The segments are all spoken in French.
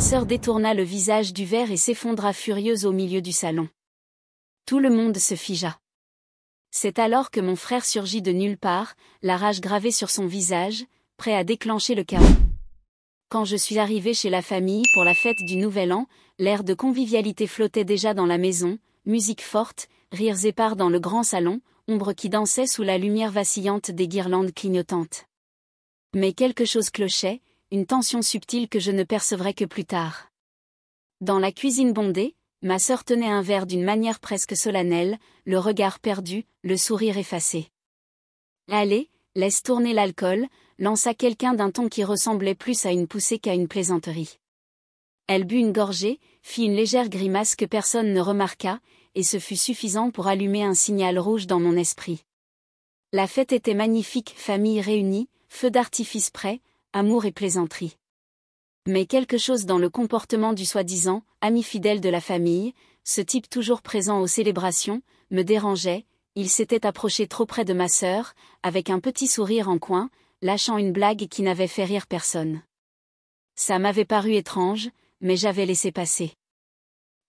sœur détourna le visage du verre et s'effondra furieuse au milieu du salon. Tout le monde se figea. C'est alors que mon frère surgit de nulle part, la rage gravée sur son visage, prêt à déclencher le chaos. Quand je suis arrivée chez la famille pour la fête du Nouvel An, l'air de convivialité flottait déjà dans la maison, musique forte, rires épars dans le grand salon, ombre qui dansait sous la lumière vacillante des guirlandes clignotantes. Mais quelque chose clochait, une tension subtile que je ne percevrais que plus tard. Dans la cuisine bondée, ma sœur tenait un verre d'une manière presque solennelle, le regard perdu, le sourire effacé. « Allez, laisse tourner l'alcool », lança quelqu'un d'un ton qui ressemblait plus à une poussée qu'à une plaisanterie. Elle but une gorgée, fit une légère grimace que personne ne remarqua, et ce fut suffisant pour allumer un signal rouge dans mon esprit. La fête était magnifique, famille réunie, feux d'artifice prêts, amour et plaisanterie. Mais quelque chose dans le comportement du soi-disant ami fidèle de la famille, ce type toujours présent aux célébrations, me dérangeait. Il s'était approché trop près de ma sœur, avec un petit sourire en coin, lâchant une blague qui n'avait fait rire personne. Ça m'avait paru étrange, mais j'avais laissé passer.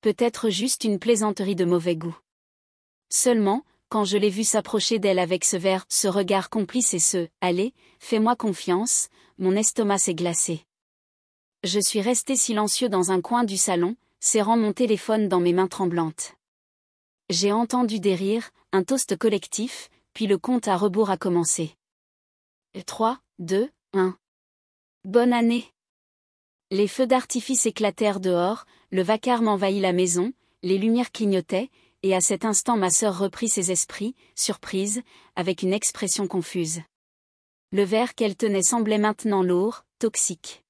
Peut-être juste une plaisanterie de mauvais goût. Seulement, quand je l'ai vu s'approcher d'elle avec ce verre, ce regard complice et ce « Allez, fais-moi confiance », mon estomac s'est glacé. Je suis resté silencieux dans un coin du salon, serrant mon téléphone dans mes mains tremblantes. J'ai entendu des rires, un toast collectif, puis le compte à rebours a commencé. 3, 2, 1. Bonne année. Les feux d'artifice éclatèrent dehors, le vacarme envahit la maison, les lumières clignotaient, et à cet instant ma sœur reprit ses esprits, surprise, avec une expression confuse. Le verre qu'elle tenait semblait maintenant lourd, toxique.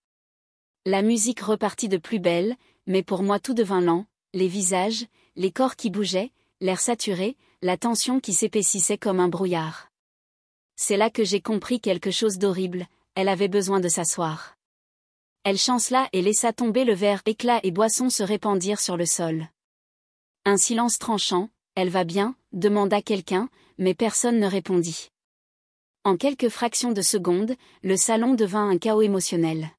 La musique repartit de plus belle, mais pour moi tout devint lent, les visages, les corps qui bougeaient, l'air saturé, la tension qui s'épaississait comme un brouillard. C'est là que j'ai compris quelque chose d'horrible, elle avait besoin de s'asseoir. Elle chancela et laissa tomber le verre, éclats et boissons se répandirent sur le sol. Un silence tranchant, « Elle va bien ?» demanda quelqu'un, mais personne ne répondit. En quelques fractions de secondes, le salon devint un chaos émotionnel.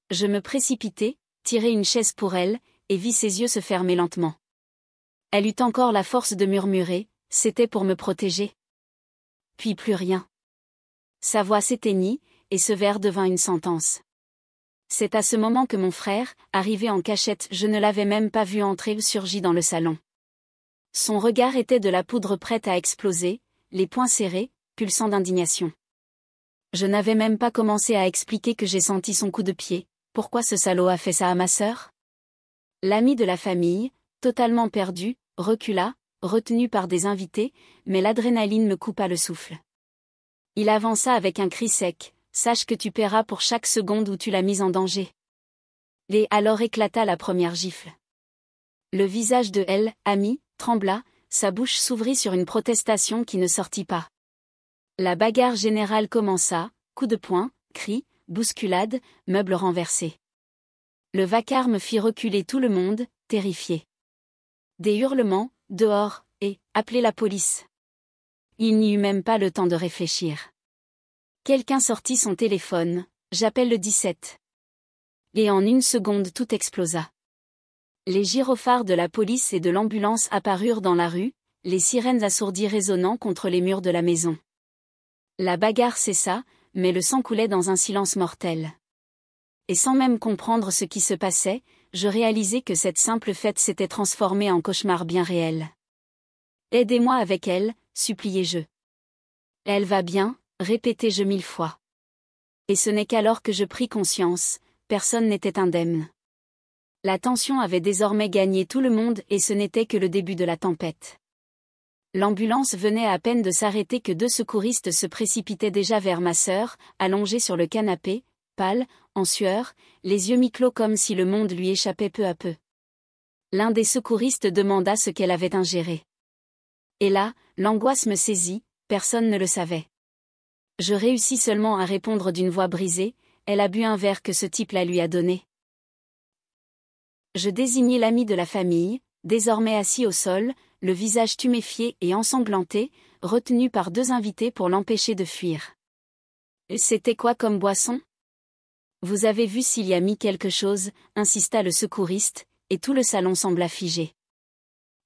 Je me précipitai, tirai une chaise pour elle, et vis ses yeux se fermer lentement. Elle eut encore la force de murmurer, c'était pour me protéger. Puis plus rien. Sa voix s'éteignit, et ce verre devint une sentence. C'est à ce moment que mon frère, arrivé en cachette, je ne l'avais même pas vu entrer, surgit dans le salon. Son regard était de la poudre prête à exploser, les poings serrés, pulsant d'indignation. Je n'avais même pas commencé à expliquer que j'ai senti son coup de pied. Pourquoi ce salaud a fait ça à ma sœur? L'ami de la famille, totalement perdu, recula, retenu par des invités, mais l'adrénaline me coupa le souffle. Il avança avec un cri sec, « Sache que tu paieras pour chaque seconde où tu l'as mise en danger. » Et alors éclata la première gifle. Le visage de elle, ami, trembla, sa bouche s'ouvrit sur une protestation qui ne sortit pas. La bagarre générale commença, coups de poing, cris, bousculades, meubles renversés. Le vacarme fit reculer tout le monde, terrifié. Des hurlements, dehors, et « Appelez la police !» Il n'y eut même pas le temps de réfléchir. Quelqu'un sortit son téléphone, « J'appelle le 17. » Et en une seconde tout explosa. Les gyrophares de la police et de l'ambulance apparurent dans la rue, les sirènes assourdies résonnant contre les murs de la maison. La bagarre cessa, mais le sang coulait dans un silence mortel. Et sans même comprendre ce qui se passait, je réalisai que cette simple fête s'était transformée en cauchemar bien réel. « Aidez-moi avec elle », suppliai-je. « Elle va bien », répétai-je 1000 fois. Et ce n'est qu'alors que je pris conscience, personne n'était indemne. La tension avait désormais gagné tout le monde et ce n'était que le début de la tempête. L'ambulance venait à peine de s'arrêter que 2 secouristes se précipitaient déjà vers ma sœur, allongée sur le canapé, pâle, en sueur, les yeux mi-clos comme si le monde lui échappait peu à peu. L'un des secouristes demanda ce qu'elle avait ingéré. Et là, l'angoisse me saisit, personne ne le savait. Je réussis seulement à répondre d'une voix brisée, « Elle a bu un verre que ce type la lui a donné. » Je désignai l'ami de la famille, désormais assis au sol, le visage tuméfié et ensanglanté, retenu par 2 invités pour l'empêcher de fuir. « C'était quoi comme boisson ? » Vous avez vu s'il y a mis quelque chose, insista le secouriste, et tout le salon sembla figé.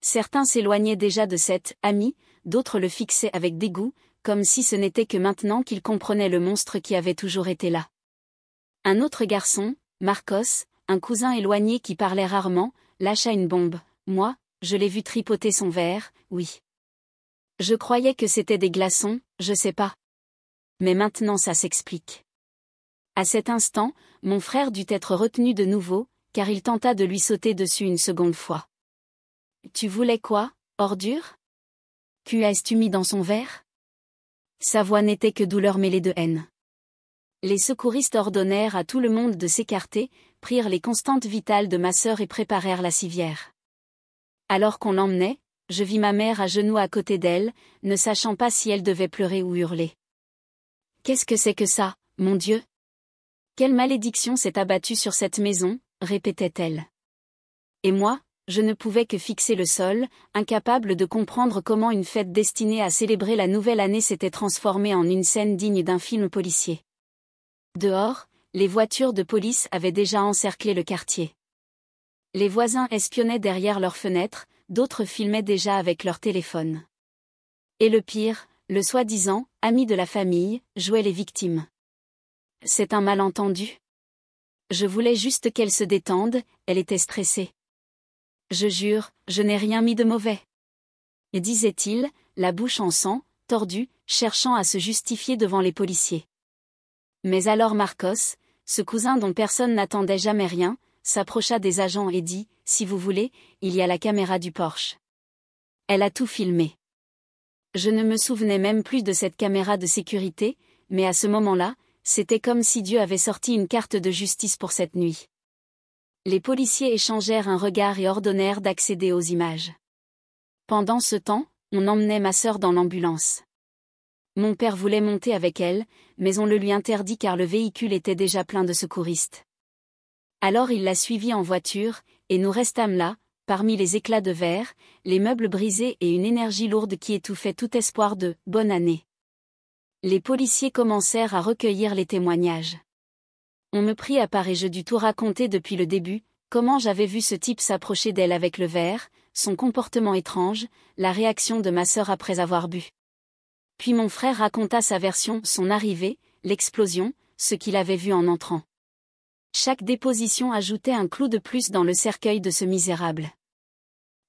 Certains s'éloignaient déjà de cet ami, d'autres le fixaient avec dégoût, comme si ce n'était que maintenant qu'ils comprenaient le monstre qui avait toujours été là. Un autre garçon, Marcos, un cousin éloigné qui parlait rarement, lâcha une bombe. Moi, je l'ai vu tripoter son verre, oui. Je croyais que c'était des glaçons, je sais pas. Mais maintenant ça s'explique. À cet instant, mon frère dut être retenu de nouveau, car il tenta de lui sauter dessus une seconde fois. Tu voulais quoi, ordure? Qu'as-tu mis dans son verre? Sa voix n'était que douleur mêlée de haine. Les secouristes ordonnèrent à tout le monde de s'écarter, prirent les constantes vitales de ma sœur et préparèrent la civière. Alors qu'on l'emmenait, je vis ma mère à genoux à côté d'elle, ne sachant pas si elle devait pleurer ou hurler. Qu'est-ce que c'est que ça, mon Dieu? Quelle malédiction s'est abattue sur cette maison, répétait-elle. Et moi, je ne pouvais que fixer le sol, incapable de comprendre comment une fête destinée à célébrer la nouvelle année s'était transformée en une scène digne d'un film policier. Dehors, les voitures de police avaient déjà encerclé le quartier. Les voisins espionnaient derrière leurs fenêtres, d'autres filmaient déjà avec leur téléphone. Et le pire, le soi-disant ami de la famille, jouait les victimes. C'est un malentendu. Je voulais juste qu'elle se détende, elle était stressée. Je jure, je n'ai rien mis de mauvais. Disait-il, la bouche en sang, tordue, cherchant à se justifier devant les policiers. Mais alors Marcos, ce cousin dont personne n'attendait jamais rien, s'approcha des agents et dit, « Si vous voulez, il y a la caméra du Porsche. » Elle a tout filmé. Je ne me souvenais même plus de cette caméra de sécurité, mais à ce moment-là, c'était comme si Dieu avait sorti une carte de justice pour cette nuit. Les policiers échangèrent un regard et ordonnèrent d'accéder aux images. Pendant ce temps, on emmenait ma sœur dans l'ambulance. Mon père voulait monter avec elle, mais on le lui interdit car le véhicule était déjà plein de secouristes. Alors il la suivit en voiture, et nous restâmes là, parmi les éclats de verre, les meubles brisés et une énergie lourde qui étouffait tout espoir de « bonne année ». Les policiers commencèrent à recueillir les témoignages. On me prit à part et je dus tout raconter depuis le début, comment j'avais vu ce type s'approcher d'elle avec le verre, son comportement étrange, la réaction de ma sœur après avoir bu. Puis mon frère raconta sa version, son arrivée, l'explosion, ce qu'il avait vu en entrant. Chaque déposition ajoutait un clou de plus dans le cercueil de ce misérable.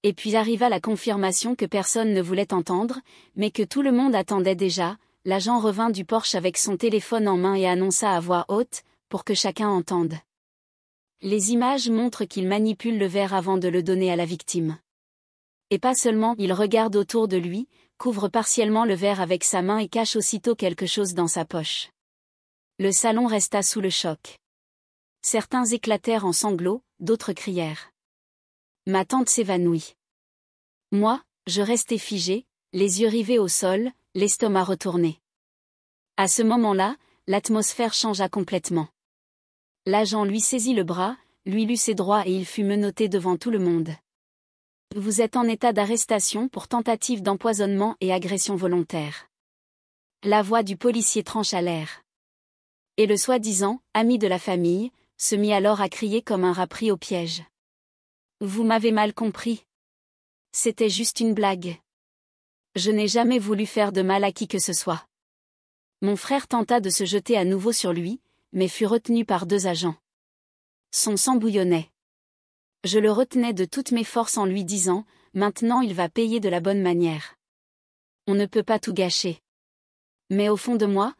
Et puis arriva la confirmation que personne ne voulait entendre, mais que tout le monde attendait déjà. L'agent revint du Porsche avec son téléphone en main et annonça à voix haute, pour que chacun entende. Les images montrent qu'il manipule le verre avant de le donner à la victime. Et pas seulement, il regarde autour de lui, couvre partiellement le verre avec sa main et cache aussitôt quelque chose dans sa poche. Le salon resta sous le choc. Certains éclatèrent en sanglots, d'autres crièrent. Ma tante s'évanouit. Moi, je restai figé, les yeux rivés au sol, l'estomac retourné. À ce moment-là, l'atmosphère changea complètement. L'agent lui saisit le bras, lui lut ses droits et il fut menotté devant tout le monde. Vous êtes en état d'arrestation pour tentative d'empoisonnement et agression volontaire. La voix du policier trancha l'air. Et le soi-disant ami de la famille se mit alors à crier comme un rat pris au piège. Vous m'avez mal compris. C'était juste une blague. Je n'ai jamais voulu faire de mal à qui que ce soit. Mon frère tenta de se jeter à nouveau sur lui, mais fut retenu par 2 agents. Son sang bouillonnait. Je le retenais de toutes mes forces en lui disant, maintenant il va payer de la bonne manière. On ne peut pas tout gâcher. Mais au fond de moi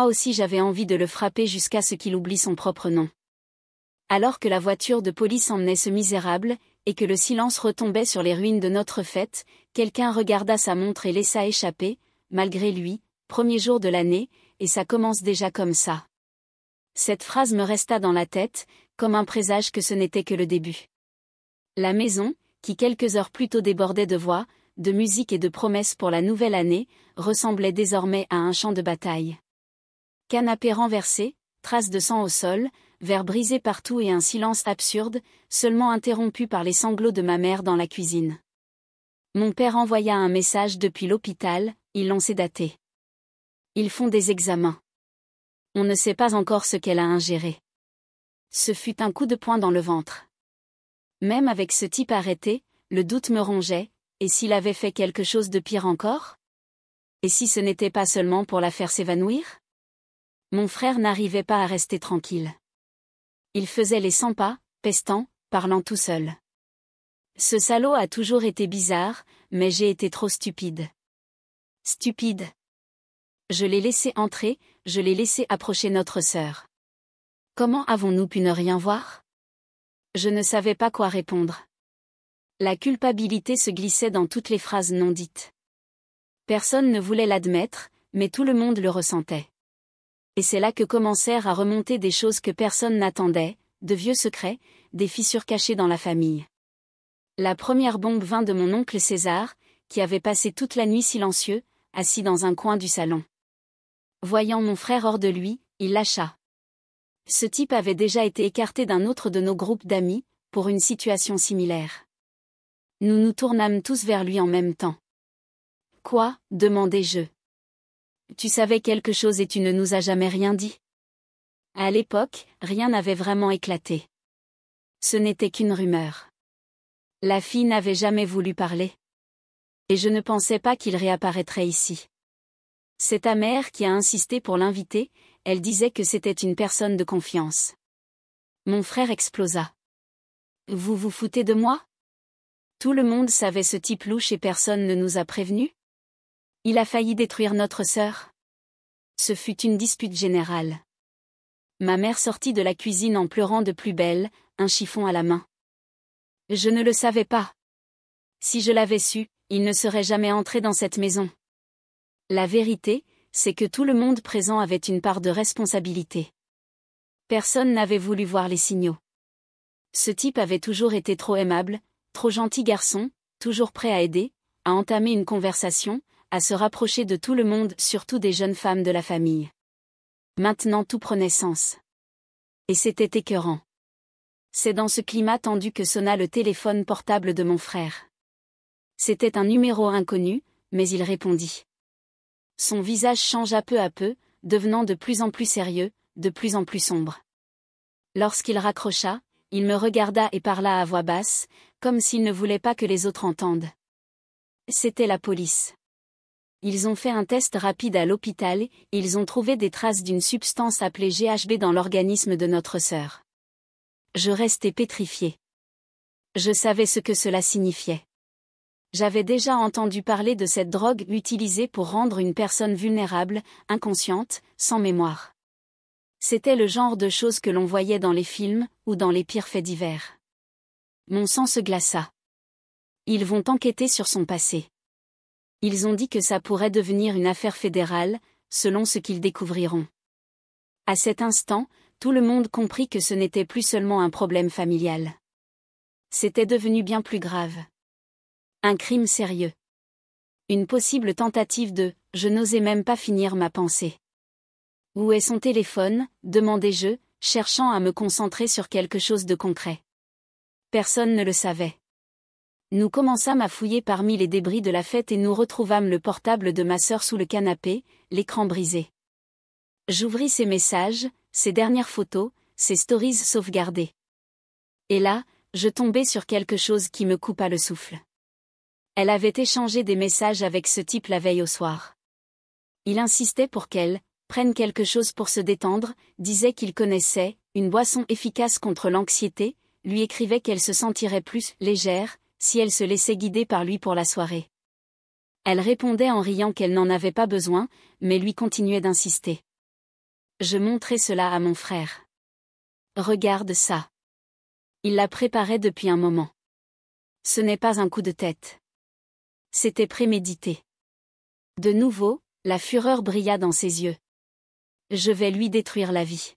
aussi j'avais envie de le frapper jusqu'à ce qu'il oublie son propre nom. Alors que la voiture de police emmenait ce misérable, et que le silence retombait sur les ruines de notre fête, quelqu'un regarda sa montre et laissa échapper, malgré lui, premier jour de l'année, et ça commence déjà comme ça. Cette phrase me resta dans la tête, comme un présage que ce n'était que le début. La maison, qui quelques heures plus tôt débordait de voix, de musique et de promesses pour la nouvelle année, ressemblait désormais à un champ de bataille. Canapé renversé, traces de sang au sol, verres brisés partout et un silence absurde, seulement interrompu par les sanglots de ma mère dans la cuisine. Mon père envoya un message depuis l'hôpital, ils l'ont sédatée. Ils font des examens. On ne sait pas encore ce qu'elle a ingéré. Ce fut un coup de poing dans le ventre. Même avec ce type arrêté, le doute me rongeait, et s'il avait fait quelque chose de pire encore? Et si ce n'était pas seulement pour la faire s'évanouir? Mon frère n'arrivait pas à rester tranquille. Il faisait les 100 pas, pestant, parlant tout seul. Ce salaud a toujours été bizarre, mais j'ai été trop stupide. Stupide. Je l'ai laissé entrer, je l'ai laissé approcher notre sœur. Comment avons-nous pu ne rien voir? Je ne savais pas quoi répondre. La culpabilité se glissait dans toutes les phrases non dites. Personne ne voulait l'admettre, mais tout le monde le ressentait. Et c'est là que commencèrent à remonter des choses que personne n'attendait, de vieux secrets, des fissures cachées dans la famille. La première bombe vint de mon oncle César, qui avait passé toute la nuit silencieux, assis dans un coin du salon. Voyant mon frère hors de lui, il lâcha. Ce type avait déjà été écarté d'un autre de nos groupes d'amis, pour une situation similaire. Nous nous tournâmes tous vers lui en même temps. « Quoi ?» demandai-je. « Tu savais quelque chose et tu ne nous as jamais rien dit ?» À l'époque, rien n'avait vraiment éclaté. Ce n'était qu'une rumeur. La fille n'avait jamais voulu parler. Et je ne pensais pas qu'il réapparaîtrait ici. C'est ta mère qui a insisté pour l'inviter, elle disait que c'était une personne de confiance. Mon frère explosa. « Vous vous foutez de moi ? Tout le monde savait ce type louche et personne ne nous a prévenus ? Il a failli détruire notre sœur. » Ce fut une dispute générale. Ma mère sortit de la cuisine en pleurant de plus belle, un chiffon à la main. Je ne le savais pas. Si je l'avais su, il ne serait jamais entré dans cette maison. La vérité, c'est que tout le monde présent avait une part de responsabilité. Personne n'avait voulu voir les signaux. Ce type avait toujours été trop aimable, trop gentil garçon, toujours prêt à aider, à entamer une conversation, à se rapprocher de tout le monde, surtout des jeunes femmes de la famille. Maintenant tout prenait sens. Et c'était écœurant. C'est dans ce climat tendu que sonna le téléphone portable de mon frère. C'était un numéro inconnu, mais il répondit. Son visage changea peu à peu, devenant de plus en plus sérieux, de plus en plus sombre. Lorsqu'il raccrocha, il me regarda et parla à voix basse, comme s'il ne voulait pas que les autres entendent. C'était la police. Ils ont fait un test rapide à l'hôpital, et ils ont trouvé des traces d'une substance appelée GHB dans l'organisme de notre sœur. Je restais pétrifiée. Je savais ce que cela signifiait. J'avais déjà entendu parler de cette drogue utilisée pour rendre une personne vulnérable, inconsciente, sans mémoire. C'était le genre de choses que l'on voyait dans les films, ou dans les pires faits divers. Mon sang se glaça. Ils vont enquêter sur son passé. Ils ont dit que ça pourrait devenir une affaire fédérale, selon ce qu'ils découvriront. À cet instant, tout le monde comprit que ce n'était plus seulement un problème familial. C'était devenu bien plus grave. Un crime sérieux. Une possible tentative de « je n'osais même pas finir ma pensée ». Où est son téléphone, demandai-je, cherchant à me concentrer sur quelque chose de concret. Personne ne le savait. Nous commençâmes à fouiller parmi les débris de la fête et nous retrouvâmes le portable de ma sœur sous le canapé, l'écran brisé. J'ouvris ses messages, ses dernières photos, ses stories sauvegardées. Et là, je tombai sur quelque chose qui me coupa le souffle. Elle avait échangé des messages avec ce type la veille au soir. Il insistait pour qu'elle prenne quelque chose pour se détendre, disait qu'il connaissait une boisson efficace contre l'anxiété, lui écrivait qu'elle se sentirait plus légère si elle se laissait guider par lui pour la soirée. Elle répondait en riant qu'elle n'en avait pas besoin, mais lui continuait d'insister. Je montrai cela à mon frère. Regarde ça. Il la préparait depuis un moment. Ce n'est pas un coup de tête. C'était prémédité. De nouveau, la fureur brilla dans ses yeux. Je vais lui détruire la vie.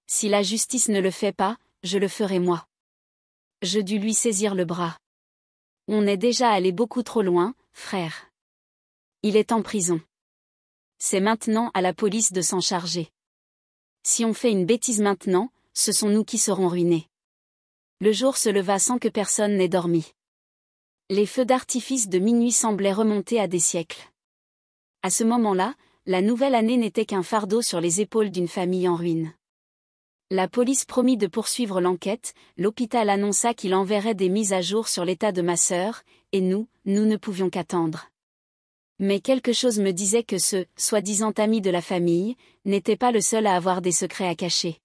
Si la justice ne le fait pas, je le ferai moi. Je dus lui saisir le bras. On est déjà allé beaucoup trop loin, frère. Il est en prison. C'est maintenant à la police de s'en charger. Si on fait une bêtise maintenant, ce sont nous qui serons ruinés. Le jour se leva sans que personne n'ait dormi. Les feux d'artifice de minuit semblaient remonter à des siècles. À ce moment-là, la nouvelle année n'était qu'un fardeau sur les épaules d'une famille en ruine. La police promit de poursuivre l'enquête, l'hôpital annonça qu'il enverrait des mises à jour sur l'état de ma sœur, et nous ne pouvions qu'attendre. Mais quelque chose me disait que ce soi-disant ami de la famille n'était pas le seul à avoir des secrets à cacher.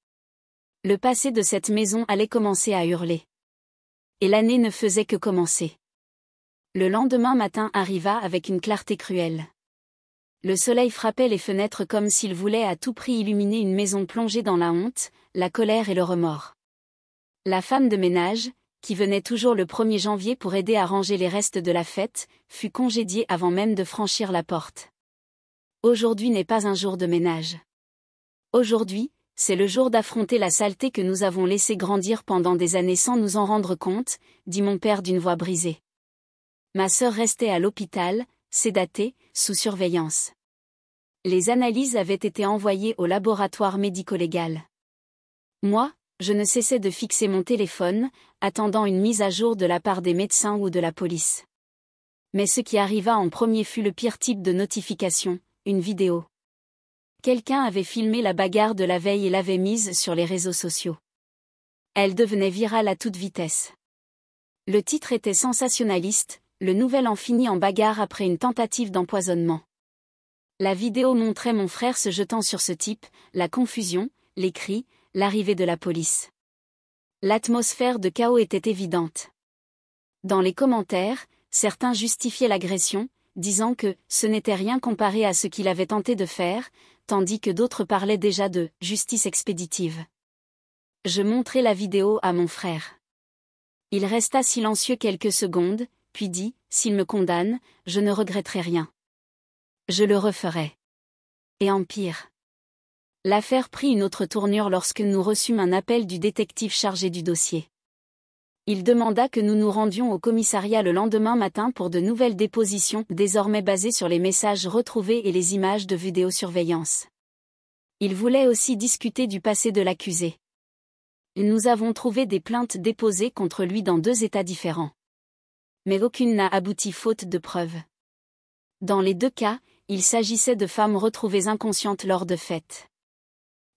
Le passé de cette maison allait commencer à hurler. Et l'année ne faisait que commencer. Le lendemain matin arriva avec une clarté cruelle. Le soleil frappait les fenêtres comme s'il voulait à tout prix illuminer une maison plongée dans la honte, la colère et le remords. La femme de ménage, qui venait toujours le 1er janvier pour aider à ranger les restes de la fête, fut congédiée avant même de franchir la porte. Aujourd'hui n'est pas un jour de ménage. Aujourd'hui, c'est le jour d'affronter la saleté que nous avons laissé grandir pendant des années sans nous en rendre compte, dit mon père d'une voix brisée. Ma sœur restait à l'hôpital, sédatée, sous surveillance. Les analyses avaient été envoyées au laboratoire médico-légal. Moi, je ne cessais de fixer mon téléphone, attendant une mise à jour de la part des médecins ou de la police. Mais ce qui arriva en premier fut le pire type de notification, une vidéo. Quelqu'un avait filmé la bagarre de la veille et l'avait mise sur les réseaux sociaux. Elle devenait virale à toute vitesse. Le titre était sensationnaliste, le nouvel an finit en bagarre après une tentative d'empoisonnement. La vidéo montrait mon frère se jetant sur ce type, la confusion, les cris, l'arrivée de la police. L'atmosphère de chaos était évidente. Dans les commentaires, certains justifiaient l'agression, disant que ce n'était rien comparé à ce qu'il avait tenté de faire, tandis que d'autres parlaient déjà de « justice expéditive ». Je montrai la vidéo à mon frère. Il resta silencieux quelques secondes, puis dit « S'il me condamne, je ne regretterai rien. Je le referai. » Et en pire. L'affaire prit une autre tournure lorsque nous reçûmes un appel du détective chargé du dossier. Il demanda que nous nous rendions au commissariat le lendemain matin pour de nouvelles dépositions désormais basées sur les messages retrouvés et les images de vidéosurveillance. Il voulait aussi discuter du passé de l'accusé. Nous avons trouvé des plaintes déposées contre lui dans 2 États différents. Mais aucune n'a abouti faute de preuves. Dans les 2 cas, il s'agissait de femmes retrouvées inconscientes lors de fêtes.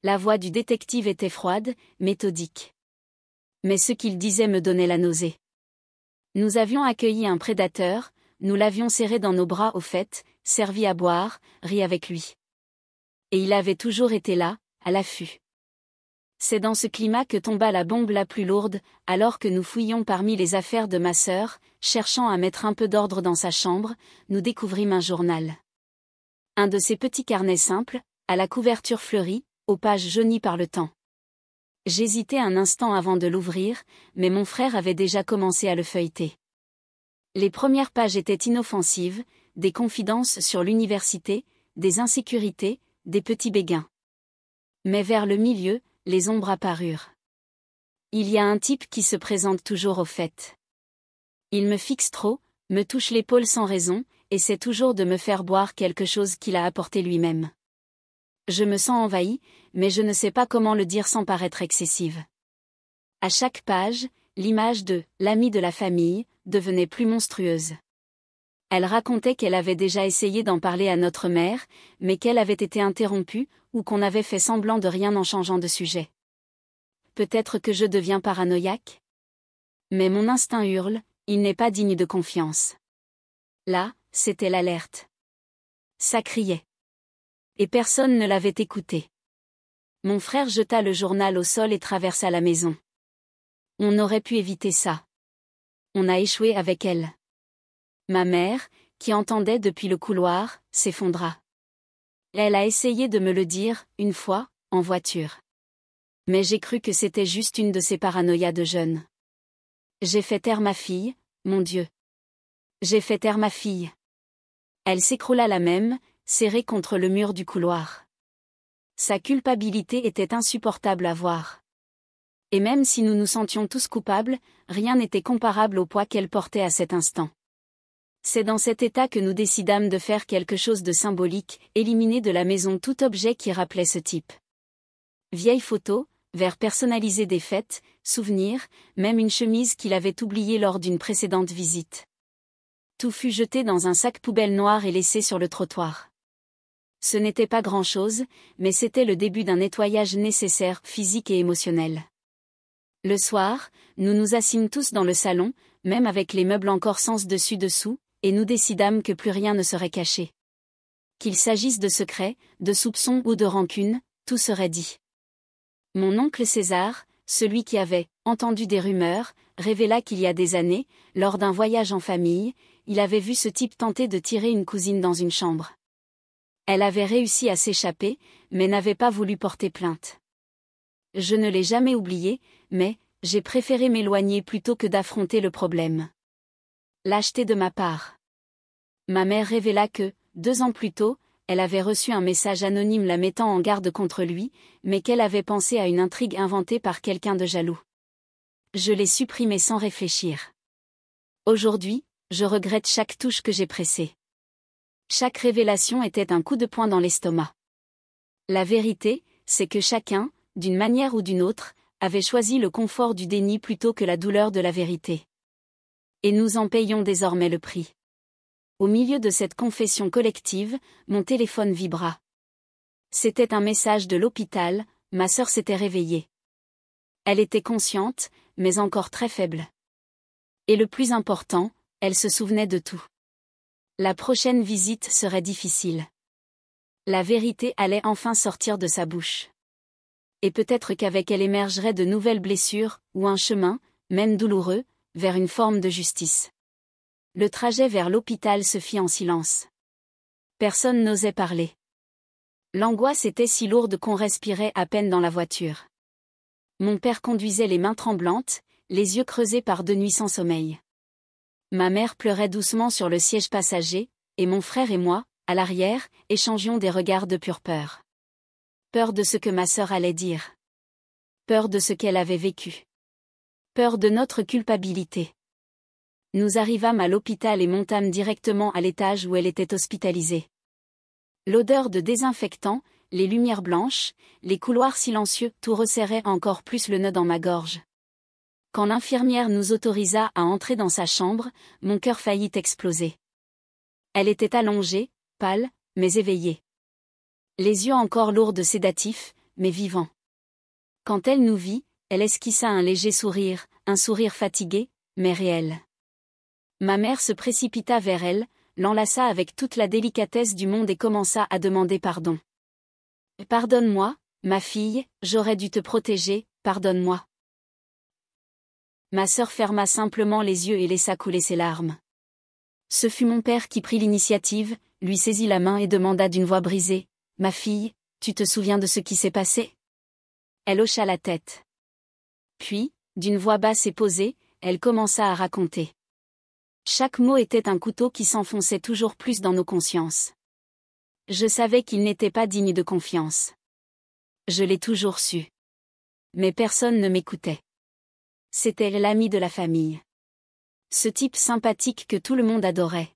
La voix du détective était froide, méthodique. Mais ce qu'il disait me donnait la nausée. Nous avions accueilli un prédateur, nous l'avions serré dans nos bras aux fêtes, servi à boire, ri avec lui. Et il avait toujours été là, à l'affût. C'est dans ce climat que tomba la bombe la plus lourde, alors que nous fouillions parmi les affaires de ma sœur, cherchant à mettre un peu d'ordre dans sa chambre, nous découvrîmes un journal. Un de ces petits carnets simples, à la couverture fleurie, aux pages jaunies par le temps. J'hésitai un instant avant de l'ouvrir, mais mon frère avait déjà commencé à le feuilleter. Les premières pages étaient inoffensives, des confidences sur l'université, des insécurités, des petits béguins. Mais vers le milieu, les ombres apparurent. Il y a un type qui se présente toujours aux fêtes. Il me fixe trop, me touche l'épaule sans raison, essaie toujours de me faire boire quelque chose qu'il a apporté lui-même. Je me sens envahie, mais je ne sais pas comment le dire sans paraître excessive. À chaque page, l'image de « l'ami de la famille » devenait plus monstrueuse. Elle racontait qu'elle avait déjà essayé d'en parler à notre mère, mais qu'elle avait été interrompue, ou qu'on avait fait semblant de rien en changeant de sujet. Peut-être que je deviens paranoïaque ? Mais mon instinct hurle, il n'est pas digne de confiance. Là, c'était l'alerte. Ça criait. Et personne ne l'avait écouté. Mon frère jeta le journal au sol et traversa la maison. On aurait pu éviter ça. On a échoué avec elle. Ma mère, qui entendait depuis le couloir, s'effondra. Elle a essayé de me le dire, une fois, en voiture. Mais j'ai cru que c'était juste une de ces paranoïas de jeune. J'ai fait taire ma fille, mon Dieu. J'ai fait taire ma fille. Elle s'écroula la même, serrée contre le mur du couloir. Sa culpabilité était insupportable à voir. Et même si nous nous sentions tous coupables, rien n'était comparable au poids qu'elle portait à cet instant. C'est dans cet état que nous décidâmes de faire quelque chose de symbolique, éliminer de la maison tout objet qui rappelait ce type. Vieilles photos, verres personnalisés des fêtes, souvenirs, même une chemise qu'il avait oubliée lors d'une précédente visite. Tout fut jeté dans un sac poubelle noir et laissé sur le trottoir. Ce n'était pas grand-chose, mais c'était le début d'un nettoyage nécessaire, physique et émotionnel. Le soir, nous nous assîmes tous dans le salon, même avec les meubles encore sens dessus-dessous, et nous décidâmes que plus rien ne serait caché. Qu'il s'agisse de secrets, de soupçons ou de rancune, tout serait dit. Mon oncle César, celui qui avait entendu des rumeurs, révéla qu'il y a des années, lors d'un voyage en famille, il avait vu ce type tenter de tirer une cousine dans une chambre. Elle avait réussi à s'échapper, mais n'avait pas voulu porter plainte. Je ne l'ai jamais oublié, mais j'ai préféré m'éloigner plutôt que d'affronter le problème. Lâcheté de ma part. Ma mère révéla que, 2 ans plus tôt, elle avait reçu un message anonyme la mettant en garde contre lui, mais qu'elle avait pensé à une intrigue inventée par quelqu'un de jaloux. Je l'ai supprimé sans réfléchir. Aujourd'hui, je regrette chaque touche que j'ai pressée. Chaque révélation était un coup de poing dans l'estomac. La vérité, c'est que chacun, d'une manière ou d'une autre, avait choisi le confort du déni plutôt que la douleur de la vérité. Et nous en payons désormais le prix. Au milieu de cette confession collective, mon téléphone vibra. C'était un message de l'hôpital, ma sœur s'était réveillée. Elle était consciente, mais encore très faible. Et le plus important, elle se souvenait de tout. La prochaine visite serait difficile. La vérité allait enfin sortir de sa bouche. Et peut-être qu'avec elle émergeraient de nouvelles blessures, ou un chemin, même douloureux, vers une forme de justice. Le trajet vers l'hôpital se fit en silence. Personne n'osait parler. L'angoisse était si lourde qu'on respirait à peine dans la voiture. Mon père conduisait les mains tremblantes, les yeux creusés par 2 nuits sans sommeil. Ma mère pleurait doucement sur le siège passager, et mon frère et moi, à l'arrière, échangions des regards de pure peur. Peur de ce que ma sœur allait dire. Peur de ce qu'elle avait vécu. Peur de notre culpabilité. Nous arrivâmes à l'hôpital et montâmes directement à l'étage où elle était hospitalisée. L'odeur de désinfectant, les lumières blanches, les couloirs silencieux, tout resserrait encore plus le nœud dans ma gorge. Quand l'infirmière nous autorisa à entrer dans sa chambre, mon cœur faillit exploser. Elle était allongée, pâle, mais éveillée. Les yeux encore lourds de sédatifs, mais vivants. Quand elle nous vit, elle esquissa un léger sourire, un sourire fatigué, mais réel. Ma mère se précipita vers elle, l'enlaça avec toute la délicatesse du monde et commença à demander pardon. « Pardonne-moi, ma fille, j'aurais dû te protéger, pardonne-moi. » Ma sœur ferma simplement les yeux et laissa couler ses larmes. Ce fut mon père qui prit l'initiative, lui saisit la main et demanda d'une voix brisée, « Ma fille, tu te souviens de ce qui s'est passé ?» Elle hocha la tête. Puis, d'une voix basse et posée, elle commença à raconter. Chaque mot était un couteau qui s'enfonçait toujours plus dans nos consciences. Je savais qu'il n'était pas digne de confiance. Je l'ai toujours su. Mais personne ne m'écoutait. C'était l'ami de la famille. Ce type sympathique que tout le monde adorait.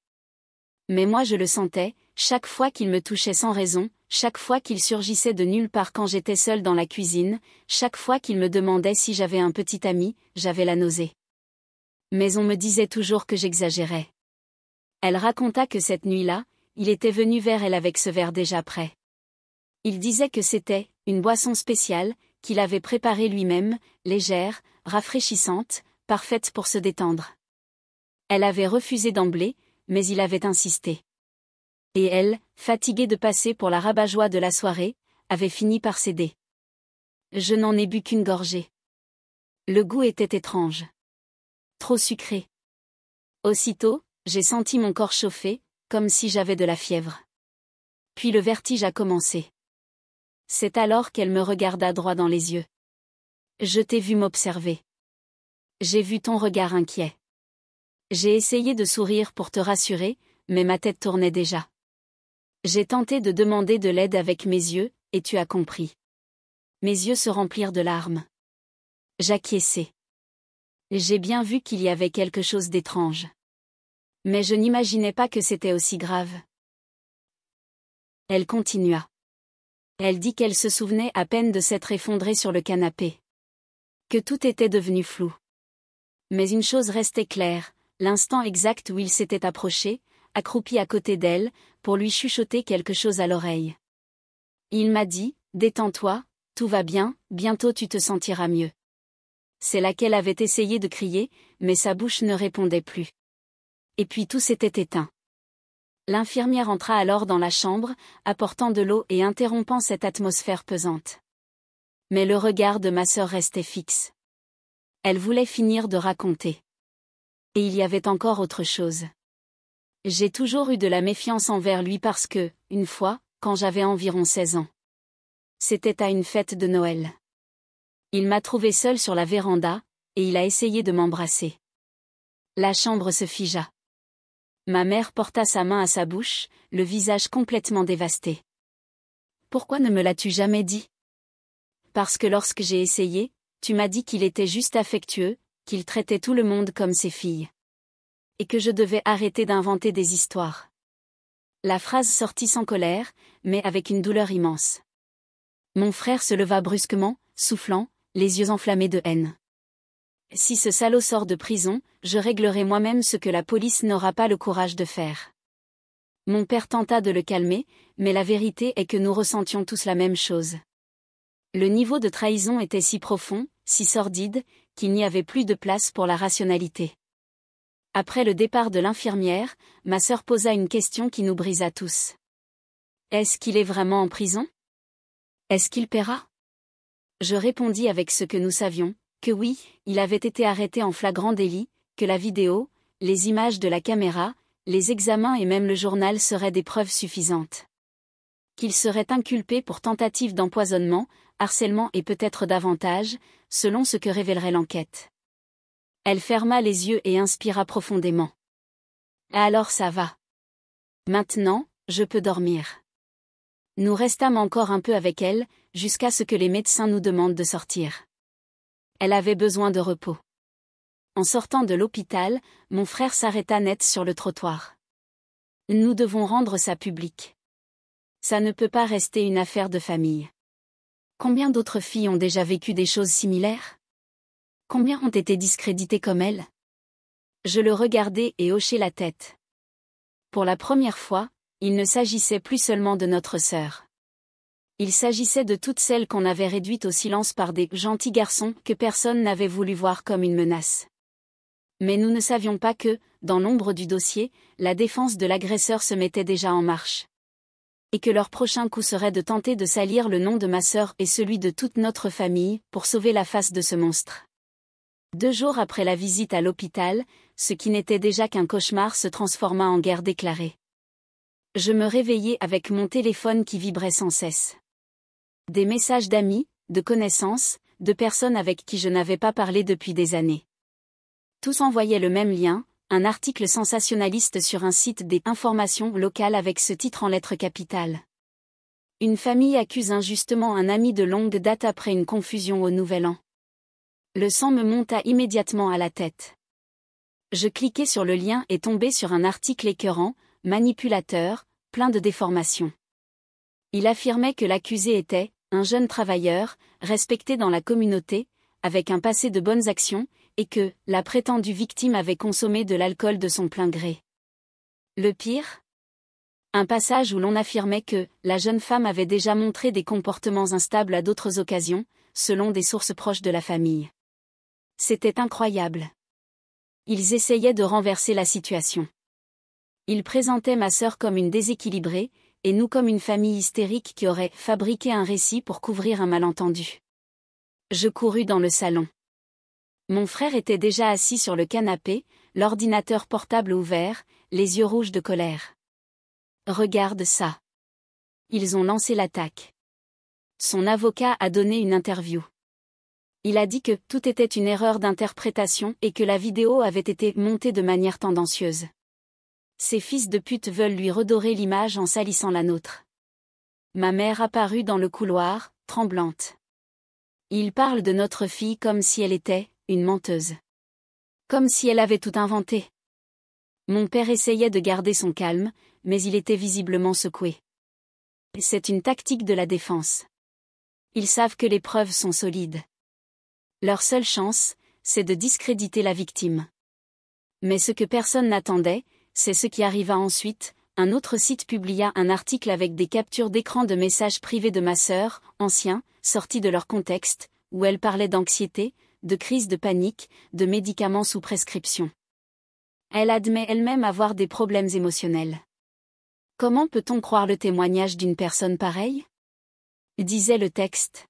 Mais moi je le sentais, chaque fois qu'il me touchait sans raison, chaque fois qu'il surgissait de nulle part quand j'étais seule dans la cuisine, chaque fois qu'il me demandait si j'avais un petit ami, j'avais la nausée. Mais on me disait toujours que j'exagérais. Elle raconta que cette nuit-là, il était venu vers elle avec ce verre déjà prêt. Il disait que c'était une boisson spéciale, qu'il avait préparée lui-même, légère, rafraîchissante, parfaite pour se détendre. Elle avait refusé d'emblée, mais il avait insisté. Et elle, fatiguée de passer pour la rabat-joie de la soirée, avait fini par céder. Je n'en ai bu qu'une gorgée. Le goût était étrange. Trop sucré. Aussitôt, j'ai senti mon corps chauffer, comme si j'avais de la fièvre. Puis le vertige a commencé. C'est alors qu'elle me regarda droit dans les yeux. Je t'ai vu m'observer. J'ai vu ton regard inquiet. J'ai essayé de sourire pour te rassurer, mais ma tête tournait déjà. J'ai tenté de demander de l'aide avec mes yeux, et tu as compris. Mes yeux se remplirent de larmes. J'acquiesçai. J'ai bien vu qu'il y avait quelque chose d'étrange. Mais je n'imaginais pas que c'était aussi grave. Elle continua. Elle dit qu'elle se souvenait à peine de s'être effondrée sur le canapé. Que tout était devenu flou. Mais une chose restait claire, l'instant exact où il s'était approché, accroupi à côté d'elle, pour lui chuchoter quelque chose à l'oreille. Il m'a dit, « Détends-toi, tout va bien, bientôt tu te sentiras mieux. » C'est là qu'elle avait essayé de crier, mais sa bouche ne répondait plus. Et puis tout s'était éteint. L'infirmière entra alors dans la chambre, apportant de l'eau et interrompant cette atmosphère pesante. Mais le regard de ma sœur restait fixe. Elle voulait finir de raconter. Et il y avait encore autre chose. J'ai toujours eu de la méfiance envers lui parce que, une fois, quand j'avais environ 16 ans. C'était à une fête de Noël. Il m'a trouvée seule sur la véranda, et il a essayé de m'embrasser. La chambre se figea. Ma mère porta sa main à sa bouche, le visage complètement dévasté. « Pourquoi ne me l'as-tu jamais dit ? » « Parce que lorsque j'ai essayé, tu m'as dit qu'il était juste affectueux, qu'il traitait tout le monde comme ses filles. Et que je devais arrêter d'inventer des histoires. » La phrase sortit sans colère, mais avec une douleur immense. Mon frère se leva brusquement, soufflant, les yeux enflammés de haine. « Si ce salaud sort de prison, je réglerai moi-même ce que la police n'aura pas le courage de faire. » Mon père tenta de le calmer, mais la vérité est que nous ressentions tous la même chose. Le niveau de trahison était si profond, si sordide, qu'il n'y avait plus de place pour la rationalité. Après le départ de l'infirmière, ma sœur posa une question qui nous brisa tous. « Est-ce qu'il est vraiment en prison ? Est-ce qu'il paiera ? » Je répondis avec ce que nous savions, que oui, il avait été arrêté en flagrant délit, que la vidéo, les images de la caméra, les examens et même le journal seraient des preuves suffisantes. Qu'il serait inculpé pour tentative d'empoisonnement, harcèlement et peut-être davantage, selon ce que révélerait l'enquête. Elle ferma les yeux et inspira profondément. « Alors ça va. Maintenant, je peux dormir. » Nous restâmes encore un peu avec elle, jusqu'à ce que les médecins nous demandent de sortir. Elle avait besoin de repos. En sortant de l'hôpital, mon frère s'arrêta net sur le trottoir. « Nous devons rendre ça public. Ça ne peut pas rester une affaire de famille. Combien d'autres filles ont déjà vécu des choses similaires ? Combien ont été discréditées comme elle ? » Je le regardais et hochai la tête. Pour la première fois, il ne s'agissait plus seulement de notre sœur. Il s'agissait de toutes celles qu'on avait réduites au silence par des « gentils garçons » que personne n'avait voulu voir comme une menace. Mais nous ne savions pas que, dans l'ombre du dossier, la défense de l'agresseur se mettait déjà en marche. Et que leur prochain coup serait de tenter de salir le nom de ma sœur et celui de toute notre famille, pour sauver la face de ce monstre. 2 jours après la visite à l'hôpital, ce qui n'était déjà qu'un cauchemar se transforma en guerre déclarée. Je me réveillai avec mon téléphone qui vibrait sans cesse. Des messages d'amis, de connaissances, de personnes avec qui je n'avais pas parlé depuis des années. Tous envoyaient le même lien, un article sensationnaliste sur un site des informations locales avec ce titre en lettres capitales. Une famille accuse injustement un ami de longue date après une confusion au Nouvel An. Le sang me monta immédiatement à la tête. Je cliquai sur le lien et tombai sur un article écœurant, manipulateur, plein de déformations. Il affirmait que l'accusé était un jeune travailleur, respecté dans la communauté, avec un passé de bonnes actions, et que la prétendue victime avait consommé de l'alcool de son plein gré. Le pire ? Un passage où l'on affirmait que la jeune femme avait déjà montré des comportements instables à d'autres occasions, selon des sources proches de la famille. C'était incroyable. Ils essayaient de renverser la situation. Ils présentaient ma sœur comme une déséquilibrée, et nous comme une famille hystérique qui aurait fabriqué un récit pour couvrir un malentendu. Je courus dans le salon. Mon frère était déjà assis sur le canapé, l'ordinateur portable ouvert, les yeux rouges de colère. « Regarde ça. Ils ont lancé l'attaque. » Son avocat a donné une interview. Il a dit que tout était une erreur d'interprétation et que la vidéo avait été montée de manière tendancieuse. Ces fils de pute veulent lui redorer l'image en salissant la nôtre. Ma mère apparut dans le couloir, tremblante. Il parle de notre fille comme si elle était une menteuse. Comme si elle avait tout inventé. Mon père essayait de garder son calme, mais il était visiblement secoué. C'est une tactique de la défense. Ils savent que les preuves sont solides. Leur seule chance, c'est de discréditer la victime. Mais ce que personne n'attendait, C'est ce qui arriva ensuite. Un autre site publia un article avec des captures d'écran de messages privés de ma sœur, anciens, sortis de leur contexte, où elle parlait d'anxiété, de crise de panique, de médicaments sous prescription. Elle admet elle-même avoir des problèmes émotionnels. Comment peut-on croire le témoignage d'une personne pareille ? Disait le texte.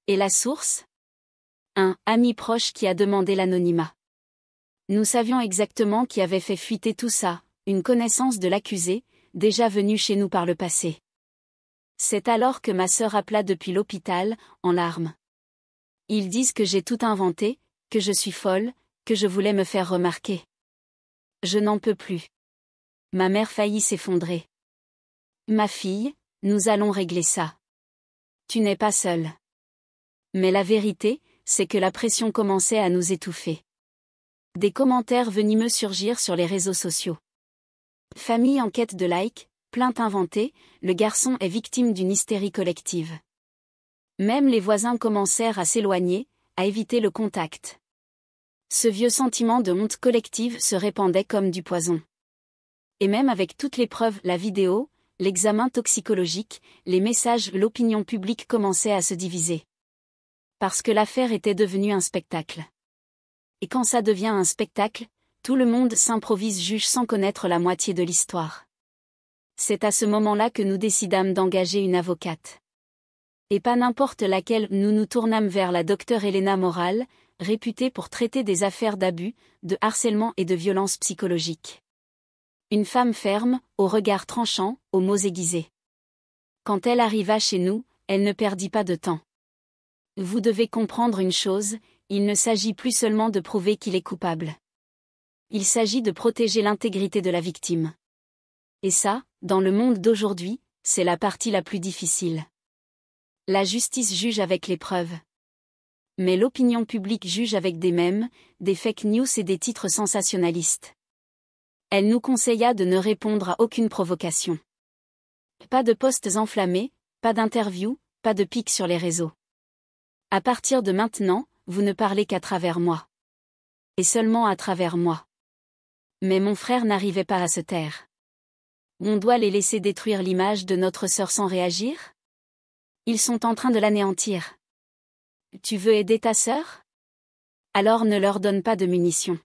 Et la source ? Un ami proche qui a demandé l'anonymat. Nous savions exactement qui avait fait fuiter tout ça, une connaissance de l'accusé, déjà venue chez nous par le passé. C'est alors que ma sœur appela depuis l'hôpital, en larmes. Ils disent que j'ai tout inventé, que je suis folle, que je voulais me faire remarquer. Je n'en peux plus. Ma mère faillit s'effondrer. Ma fille, nous allons régler ça. Tu n'es pas seule. Mais la vérité, c'est que la pression commençait à nous étouffer. Des commentaires venimeux surgirent sur les réseaux sociaux. Famille en quête de likes, plainte inventée, le garçon est victime d'une hystérie collective. Même les voisins commencèrent à s'éloigner, à éviter le contact. Ce vieux sentiment de honte collective se répandait comme du poison. Et même avec toutes les preuves, la vidéo, l'examen toxicologique, les messages, l'opinion publique commençait à se diviser. Parce que l'affaire était devenue un spectacle. Et quand ça devient un spectacle, tout le monde s'improvise juge sans connaître la moitié de l'histoire. C'est à ce moment-là que nous décidâmes d'engager une avocate. Et pas n'importe laquelle, nous nous tournâmes vers la docteure Elena Moral, réputée pour traiter des affaires d'abus, de harcèlement et de violence psychologique. Une femme ferme, au regard tranchant, aux mots aiguisés. Quand elle arriva chez nous, elle ne perdit pas de temps. Vous devez comprendre une chose, il ne s'agit plus seulement de prouver qu'il est coupable. Il s'agit de protéger l'intégrité de la victime. Et ça, dans le monde d'aujourd'hui, c'est la partie la plus difficile. La justice juge avec les preuves. Mais l'opinion publique juge avec des mèmes, des fake news et des titres sensationnalistes. Elle nous conseilla de ne répondre à aucune provocation. Pas de posts enflammés, pas d'interviews, pas de pics sur les réseaux. À partir de maintenant, vous ne parlez qu'à travers moi. Et seulement à travers moi. Mais mon frère n'arrivait pas à se taire. On doit les laisser détruire l'image de notre sœur sans réagir ? Ils sont en train de l'anéantir. Tu veux aider ta sœur ? Alors ne leur donne pas de munitions.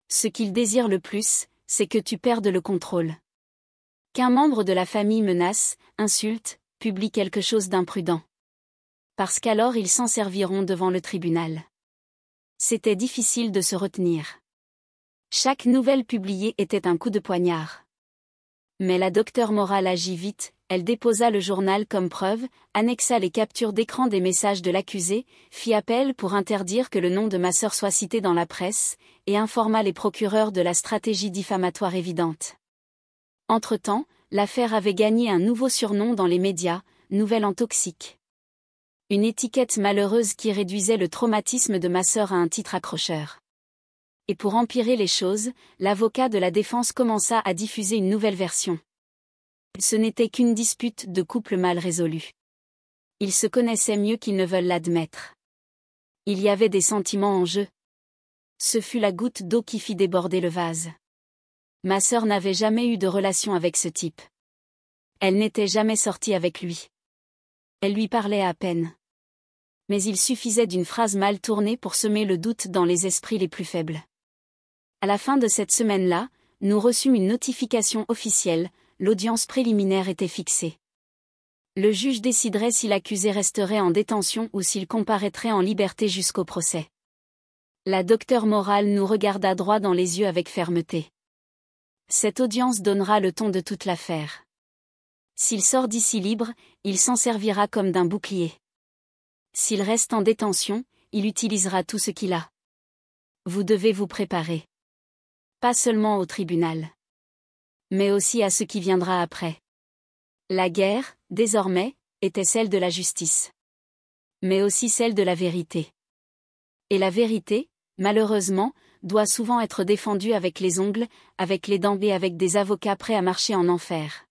Ce qu'ils désirent le plus, c'est que tu perdes le contrôle. Qu'un membre de la famille menace, insulte, publie quelque chose d'imprudent. Parce qu'alors ils s'en serviront devant le tribunal. C'était difficile de se retenir. Chaque nouvelle publiée était un coup de poignard. Mais la docteure Moral agit vite, elle déposa le journal comme preuve, annexa les captures d'écran des messages de l'accusé, fit appel pour interdire que le nom de ma sœur soit cité dans la presse, et informa les procureurs de la stratégie diffamatoire évidente. Entre-temps, l'affaire avait gagné un nouveau surnom dans les médias, Nouvelle en toxique. Une étiquette malheureuse qui réduisait le traumatisme de ma sœur à un titre accrocheur. Et pour empirer les choses, l'avocat de la défense commença à diffuser une nouvelle version. Ce n'était qu'une dispute de couple mal résolue. Ils se connaissaient mieux qu'ils ne veulent l'admettre. Il y avait des sentiments en jeu. Ce fut la goutte d'eau qui fit déborder le vase. Ma sœur n'avait jamais eu de relation avec ce type. Elle n'était jamais sortie avec lui. Elle lui parlait à peine. Mais il suffisait d'une phrase mal tournée pour semer le doute dans les esprits les plus faibles. À la fin de cette semaine-là, nous reçûmes une notification officielle, l'audience préliminaire était fixée. Le juge déciderait si l'accusé resterait en détention ou s'il comparaîtrait en liberté jusqu'au procès. La docteure Moral nous regarda droit dans les yeux avec fermeté. Cette audience donnera le ton de toute l'affaire. S'il sort d'ici libre, il s'en servira comme d'un bouclier. S'il reste en détention, il utilisera tout ce qu'il a. Vous devez vous préparer. Pas seulement au tribunal. Mais aussi à ce qui viendra après. La guerre, désormais, était celle de la justice. Mais aussi celle de la vérité. Et la vérité, malheureusement, doit souvent être défendue avec les ongles, avec les dents et avec des avocats prêts à marcher en enfer.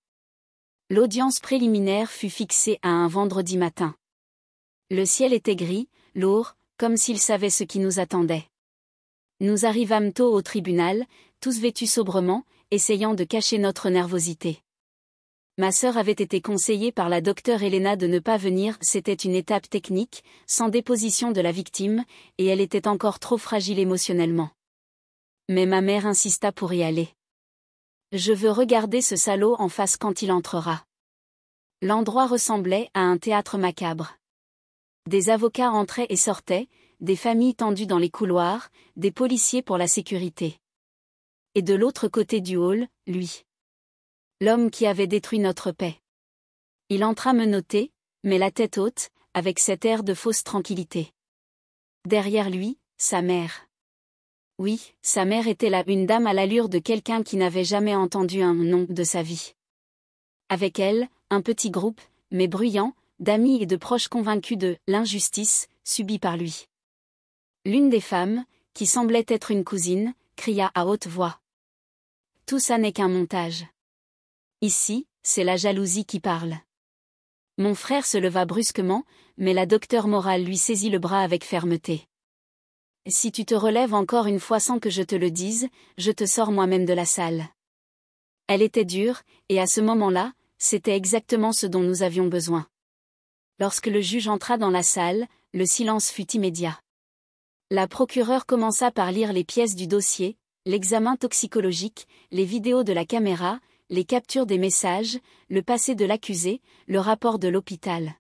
L'audience préliminaire fut fixée à un vendredi matin. Le ciel était gris, lourd, comme s'il savait ce qui nous attendait. Nous arrivâmes tôt au tribunal, tous vêtus sobrement, essayant de cacher notre nervosité. Ma sœur avait été conseillée par la docteure Elena de ne pas venir, c'était une étape technique, sans déposition de la victime, et elle était encore trop fragile émotionnellement. Mais ma mère insista pour y aller. Je veux regarder ce salaud en face quand il entrera. L'endroit ressemblait à un théâtre macabre. Des avocats entraient et sortaient, des familles tendues dans les couloirs, des policiers pour la sécurité. Et de l'autre côté du hall, lui. L'homme qui avait détruit notre paix. Il entra menotté, mais la tête haute, avec cet air de fausse tranquillité. Derrière lui, sa mère. Oui, sa mère était là, une dame à l'allure de quelqu'un qui n'avait jamais entendu un nom de sa vie. Avec elle, un petit groupe, mais bruyant, d'amis et de proches convaincus de l'injustice subie par lui. L'une des femmes, qui semblait être une cousine, cria à haute voix. Tout ça n'est qu'un montage. Ici, c'est la jalousie qui parle. Mon frère se leva brusquement, mais la docteure Morale lui saisit le bras avec fermeté. Si tu te relèves encore une fois sans que je te le dise, je te sors moi-même de la salle. Elle était dure, et à ce moment-là, c'était exactement ce dont nous avions besoin. Lorsque le juge entra dans la salle, le silence fut immédiat. La procureure commença par lire les pièces du dossier, l'examen toxicologique, les vidéos de la caméra, les captures des messages, le passé de l'accusé, le rapport de l'hôpital.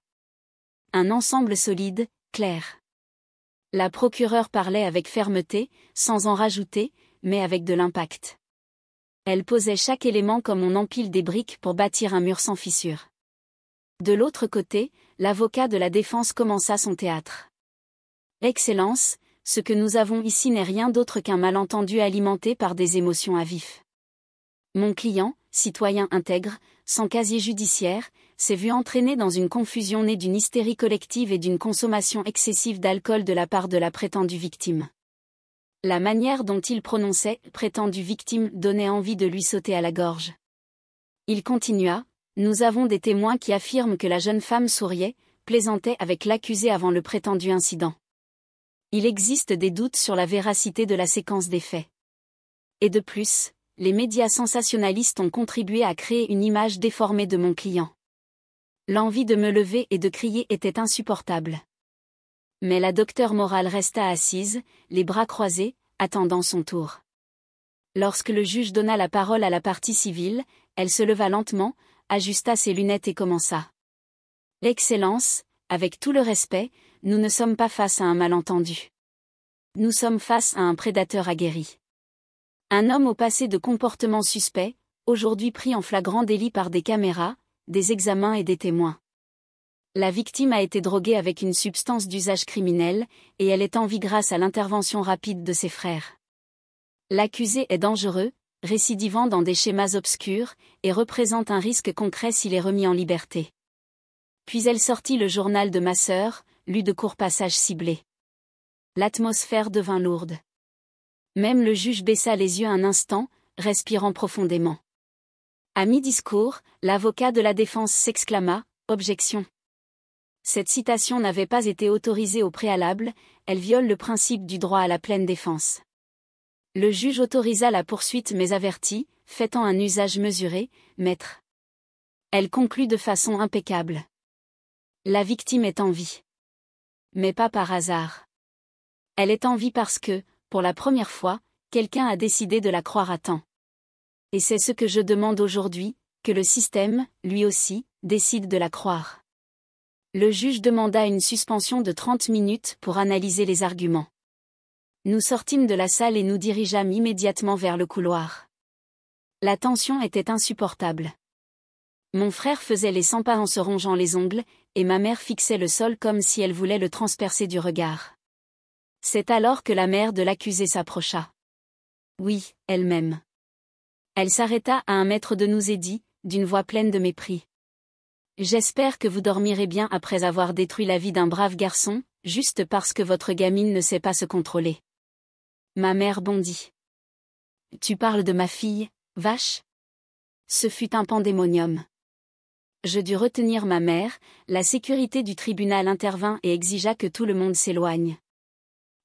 Un ensemble solide, clair. La procureure parlait avec fermeté, sans en rajouter, mais avec de l'impact. Elle posait chaque élément comme on empile des briques pour bâtir un mur sans fissure. De l'autre côté, l'avocat de la défense commença son théâtre. Excellence, ce que nous avons ici n'est rien d'autre qu'un malentendu alimenté par des émotions à vif. Mon client, citoyen intègre, sans casier judiciaire, s'est vu entraîné dans une confusion née d'une hystérie collective et d'une consommation excessive d'alcool de la part de la prétendue victime. La manière dont il prononçait « prétendue victime » donnait envie de lui sauter à la gorge. Il continua, « Nous avons des témoins qui affirment que la jeune femme souriait, plaisantait avec l'accusé avant le prétendu incident. Il existe des doutes sur la véracité de la séquence des faits. Et de plus, les médias sensationnalistes ont contribué à créer une image déformée de mon client. L'envie de me lever et de crier était insupportable. Mais la docteure Morale resta assise, les bras croisés, attendant son tour. Lorsque le juge donna la parole à la partie civile, elle se leva lentement, ajusta ses lunettes et commença. « Excellence, avec tout le respect, nous ne sommes pas face à un malentendu. Nous sommes face à un prédateur aguerri. Un homme au passé de comportement suspect, aujourd'hui pris en flagrant délit par des caméras, des examens et des témoins. La victime a été droguée avec une substance d'usage criminel, et elle est en vie grâce à l'intervention rapide de ses frères. L'accusé est dangereux, récidivant dans des schémas obscurs, et représente un risque concret s'il est remis en liberté. » Puis elle sortit le journal de ma sœur, lut de courts passages ciblés. L'atmosphère devint lourde. Même le juge baissa les yeux un instant, respirant profondément. À mi-discours, l'avocat de la défense s'exclama « Objection !» Cette citation n'avait pas été autorisée au préalable, elle viole le principe du droit à la pleine défense. Le juge autorisa la poursuite mais avertit, faitant un usage mesuré, « Maître. » Elle conclut de façon impeccable. La victime est en vie. Mais pas par hasard. Elle est en vie parce que, pour la première fois, quelqu'un a décidé de la croire à temps. Et c'est ce que je demande aujourd'hui, que le système, lui aussi, décide de la croire. Le juge demanda une suspension de 30 minutes pour analyser les arguments. Nous sortîmes de la salle et nous dirigeâmes immédiatement vers le couloir. La tension était insupportable. Mon frère faisait les 100 pas en se rongeant les ongles, et ma mère fixait le sol comme si elle voulait le transpercer du regard. C'est alors que la mère de l'accusé s'approcha. Oui, elle-même. Elle s'arrêta à 1 mètre de nous et dit, d'une voix pleine de mépris. « J'espère que vous dormirez bien après avoir détruit la vie d'un brave garçon, juste parce que votre gamine ne sait pas se contrôler. » Ma mère bondit. « Tu parles de ma fille, vache ?» Ce fut un pandémonium. Je dus retenir ma mère, la sécurité du tribunal intervint et exigea que tout le monde s'éloigne.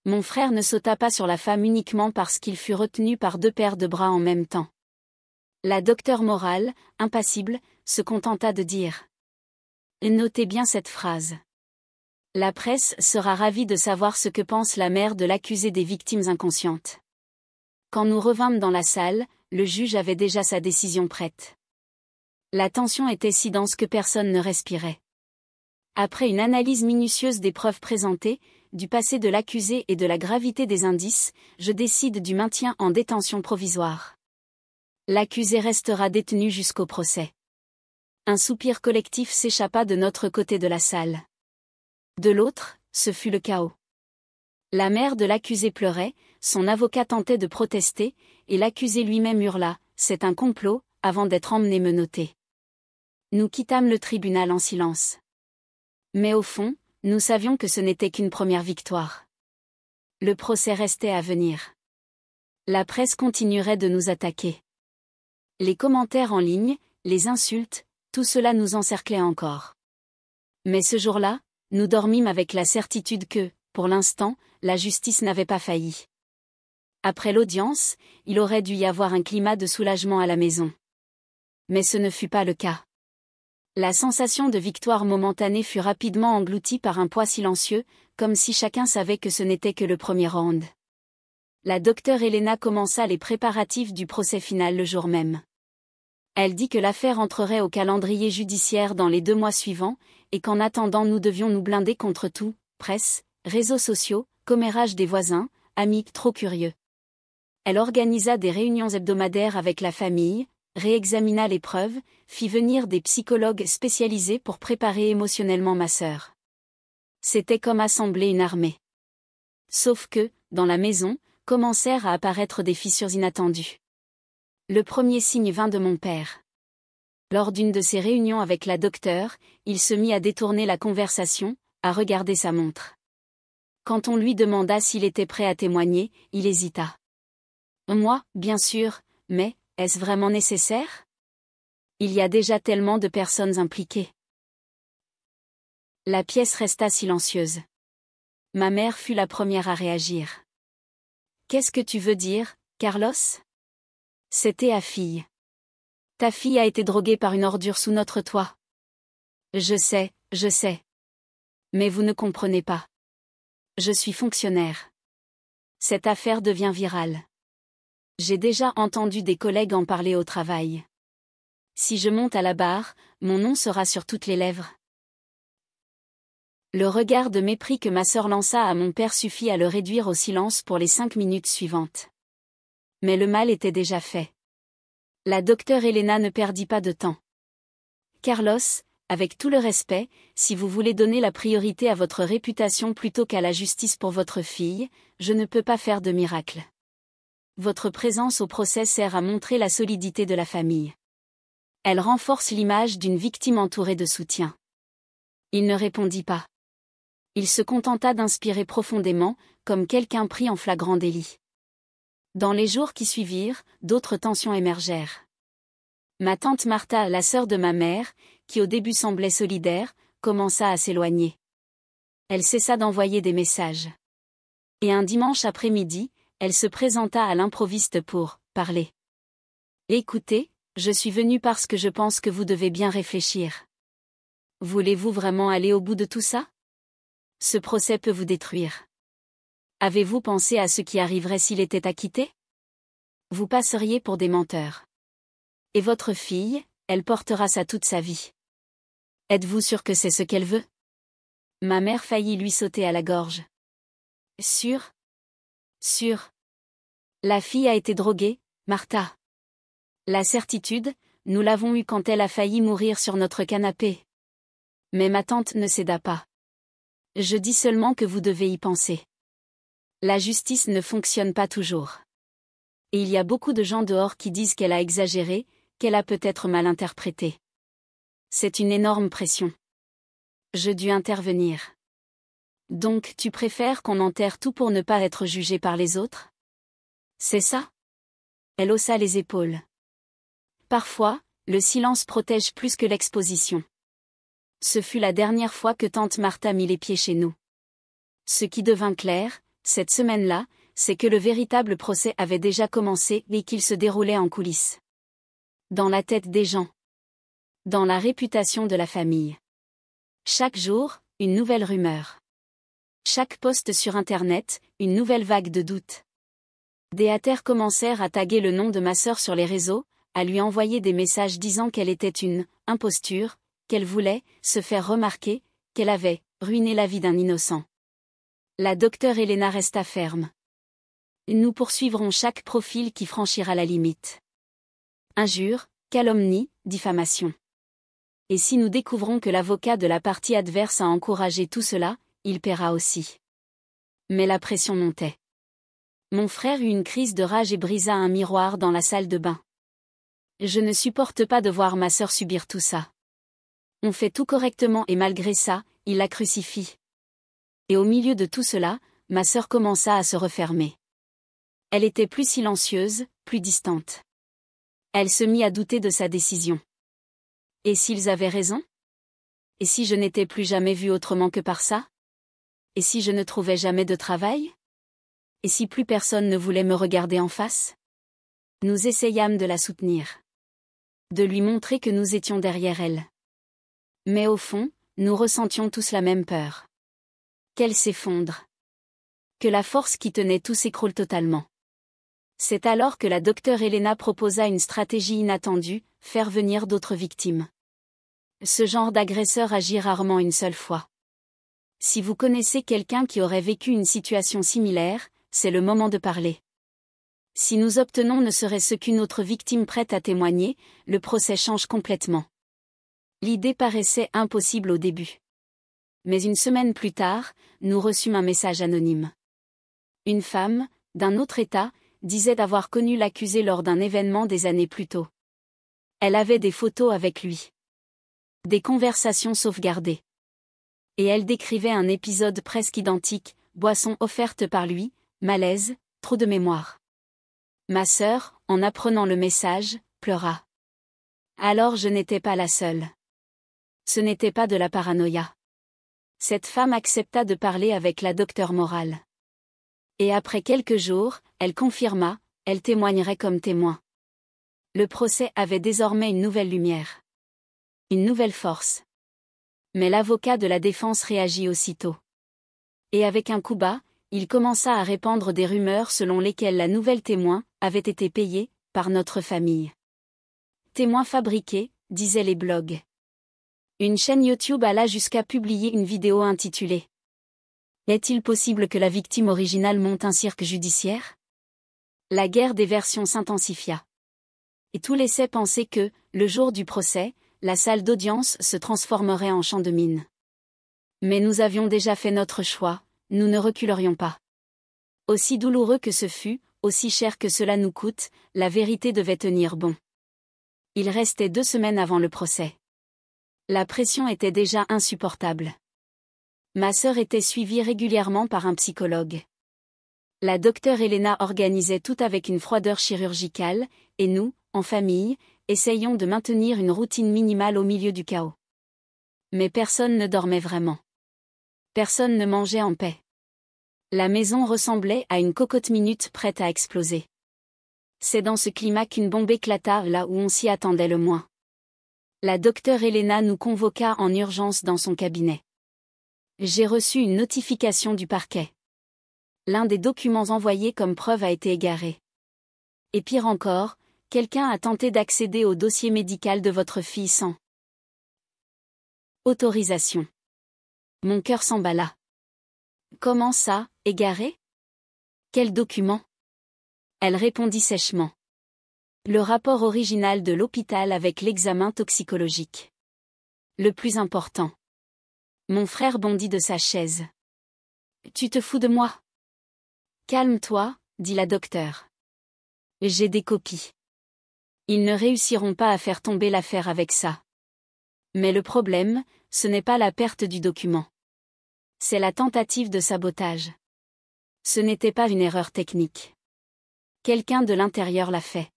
Mon frère ne sauta pas sur la femme uniquement parce qu'il fut retenu par 2 paires de bras en même temps. La docteure Morale, impassible, se contenta de dire. Notez bien cette phrase. La presse sera ravie de savoir ce que pense la mère de l'accusé des victimes inconscientes. Quand nous revînmes dans la salle, le juge avait déjà sa décision prête. La tension était si dense que personne ne respirait. Après une analyse minutieuse des preuves présentées, du passé de l'accusé et de la gravité des indices, je décide du maintien en détention provisoire. L'accusé restera détenu jusqu'au procès. Un soupir collectif s'échappa de notre côté de la salle. De l'autre, ce fut le chaos. La mère de l'accusé pleurait, son avocat tentait de protester, et l'accusé lui-même hurla « C'est un complot », avant d'être emmené menotté. Nous quittâmes le tribunal en silence. Mais au fond, nous savions que ce n'était qu'une première victoire. Le procès restait à venir. La presse continuerait de nous attaquer. Les commentaires en ligne, les insultes, tout cela nous encerclait encore. Mais ce jour-là, nous dormîmes avec la certitude que, pour l'instant, la justice n'avait pas failli. Après l'audience, il aurait dû y avoir un climat de soulagement à la maison. Mais ce ne fut pas le cas. La sensation de victoire momentanée fut rapidement engloutie par un poids silencieux, comme si chacun savait que ce n'était que le premier round. La docteure Elena commença les préparatifs du procès final le jour même. Elle dit que l'affaire entrerait au calendrier judiciaire dans les 2 mois suivants, et qu'en attendant nous devions nous blinder contre tout, presse, réseaux sociaux, commérage des voisins, amis trop curieux. Elle organisa des réunions hebdomadaires avec la famille, réexamina les preuves, fit venir des psychologues spécialisés pour préparer émotionnellement ma sœur. C'était comme assembler une armée. Sauf que, dans la maison, commencèrent à apparaître des fissures inattendues. Le premier signe vint de mon père. Lors d'une de ses réunions avec la docteure, il se mit à détourner la conversation, à regarder sa montre. Quand on lui demanda s'il était prêt à témoigner, il hésita. Moi, bien sûr, mais, est-ce vraiment nécessaire? Il y a déjà tellement de personnes impliquées. La pièce resta silencieuse. Ma mère fut la première à réagir. Qu'est-ce que tu veux dire, Carlos? C'était ta fille. Ta fille a été droguée par une ordure sous notre toit. Je sais. Mais vous ne comprenez pas. Je suis fonctionnaire. Cette affaire devient virale. J'ai déjà entendu des collègues en parler au travail. Si je monte à la barre, mon nom sera sur toutes les lèvres. Le regard de mépris que ma sœur lança à mon père suffit à le réduire au silence pour les 5 minutes suivantes. Mais le mal était déjà fait. La docteure Elena ne perdit pas de temps. Carlos, avec tout le respect, si vous voulez donner la priorité à votre réputation plutôt qu'à la justice pour votre fille, je ne peux pas faire de miracle. Votre présence au procès sert à montrer la solidité de la famille. Elle renforce l'image d'une victime entourée de soutien. Il ne répondit pas. Il se contenta d'inspirer profondément, comme quelqu'un pris en flagrant délit. Dans les jours qui suivirent, d'autres tensions émergèrent. Ma tante Martha, la sœur de ma mère, qui au début semblait solidaire, commença à s'éloigner. Elle cessa d'envoyer des messages. Et un dimanche après-midi, elle se présenta à l'improviste pour « parler ». Écoutez, je suis venue parce que je pense que vous devez bien réfléchir. Voulez-vous vraiment aller au bout de tout ça? Ce procès peut vous détruire. Avez-vous pensé à ce qui arriverait s'il était acquitté? Vous passeriez pour des menteurs. Et votre fille, elle portera ça toute sa vie. Êtes-vous sûr que c'est ce qu'elle veut? Ma mère faillit lui sauter à la gorge. Sûr? Sûr. La fille a été droguée, Martha. La certitude, nous l'avons eue quand elle a failli mourir sur notre canapé. Mais ma tante ne céda pas. Je dis seulement que vous devez y penser. La justice ne fonctionne pas toujours. Et il y a beaucoup de gens dehors qui disent qu'elle a exagéré, qu'elle a peut-être mal interprété. C'est une énorme pression. Je dus intervenir. Donc tu préfères qu'on enterre tout pour ne pas être jugé par les autres? C'est ça? Elle haussa les épaules. Parfois, le silence protège plus que l'exposition. Ce fut la dernière fois que tante Martha mit les pieds chez nous. Ce qui devint clair, cette semaine-là, c'est que le véritable procès avait déjà commencé et qu'il se déroulait en coulisses. Dans la tête des gens. Dans la réputation de la famille. Chaque jour, une nouvelle rumeur. Chaque post sur Internet, une nouvelle vague de doutes. Des haters commencèrent à taguer le nom de ma sœur sur les réseaux, à lui envoyer des messages disant qu'elle était une imposture, qu'elle voulait se faire remarquer, qu'elle avait ruiné la vie d'un innocent. La docteure Elena resta ferme. Nous poursuivrons chaque profil qui franchira la limite. Injures, calomnie, diffamation. Et si nous découvrons que l'avocat de la partie adverse a encouragé tout cela, il paiera aussi. Mais la pression montait. Mon frère eut une crise de rage et brisa un miroir dans la salle de bain. Je ne supporte pas de voir ma sœur subir tout ça. On fait tout correctement et malgré ça, il la crucifie. Et au milieu de tout cela, ma sœur commença à se refermer. Elle était plus silencieuse, plus distante. Elle se mit à douter de sa décision. Et s'ils avaient raison? Et si je n'étais plus jamais vue autrement que par ça? Et si je ne trouvais jamais de travail? Et si plus personne ne voulait me regarder en face? Nous essayâmes de la soutenir. De lui montrer que nous étions derrière elle. Mais au fond, nous ressentions tous la même peur. Qu'elle s'effondre. Que la force qui tenait tout s'écroule totalement. C'est alors que la docteure Elena proposa une stratégie inattendue, faire venir d'autres victimes. Ce genre d'agresseur agit rarement une seule fois. Si vous connaissez quelqu'un qui aurait vécu une situation similaire, c'est le moment de parler. Si nous obtenons ne serait-ce qu'une autre victime prête à témoigner, le procès change complètement. L'idée paraissait impossible au début. Mais une semaine plus tard, nous reçûmes un message anonyme. Une femme, d'un autre État, disait avoir connu l'accusé lors d'un événement des années plus tôt. Elle avait des photos avec lui. Des conversations sauvegardées. Et elle décrivait un épisode presque identique, boisson offerte par lui, malaise, trop de mémoire. Ma sœur, en apprenant le message, pleura. Alors je n'étais pas la seule. Ce n'était pas de la paranoïa. Cette femme accepta de parler avec la docteure morale. Et après quelques jours, elle confirma, elle témoignerait comme témoin. Le procès avait désormais une nouvelle lumière. Une nouvelle force. Mais l'avocat de la défense réagit aussitôt. Et avec un coup bas, il commença à répandre des rumeurs selon lesquelles la nouvelle témoin avait été payée par notre famille. Témoin fabriqué, disaient les blogs. Une chaîne YouTube alla jusqu'à publier une vidéo intitulée « Est-il possible que la victime originale monte un cirque judiciaire ?» La guerre des versions s'intensifia. Et tout laissait penser que, le jour du procès, la salle d'audience se transformerait en champ de mine. Mais nous avions déjà fait notre choix, nous ne reculerions pas. Aussi douloureux que ce fut, aussi cher que cela nous coûte, la vérité devait tenir bon. Il restait 2 semaines avant le procès. La pression était déjà insupportable. Ma sœur était suivie régulièrement par un psychologue. La docteure Elena organisait tout avec une froideur chirurgicale, et nous, en famille, essayions de maintenir une routine minimale au milieu du chaos. Mais personne ne dormait vraiment. Personne ne mangeait en paix. La maison ressemblait à une cocotte minute prête à exploser. C'est dans ce climat qu'une bombe éclata là où on s'y attendait le moins. La docteure Elena nous convoqua en urgence dans son cabinet. J'ai reçu une notification du parquet. L'un des documents envoyés comme preuve a été égaré. Et pire encore, quelqu'un a tenté d'accéder au dossier médical de votre fille sans autorisation. Mon cœur s'emballa. Comment ça, égaré? Quel document? Elle répondit sèchement. Le rapport original de l'hôpital avec l'examen toxicologique. Le plus important. Mon frère bondit de sa chaise. Tu te fous de moi? Calme-toi, dit la docteure. J'ai des copies. Ils ne réussiront pas à faire tomber l'affaire avec ça. Mais le problème, ce n'est pas la perte du document. C'est la tentative de sabotage. Ce n'était pas une erreur technique. Quelqu'un de l'intérieur l'a fait.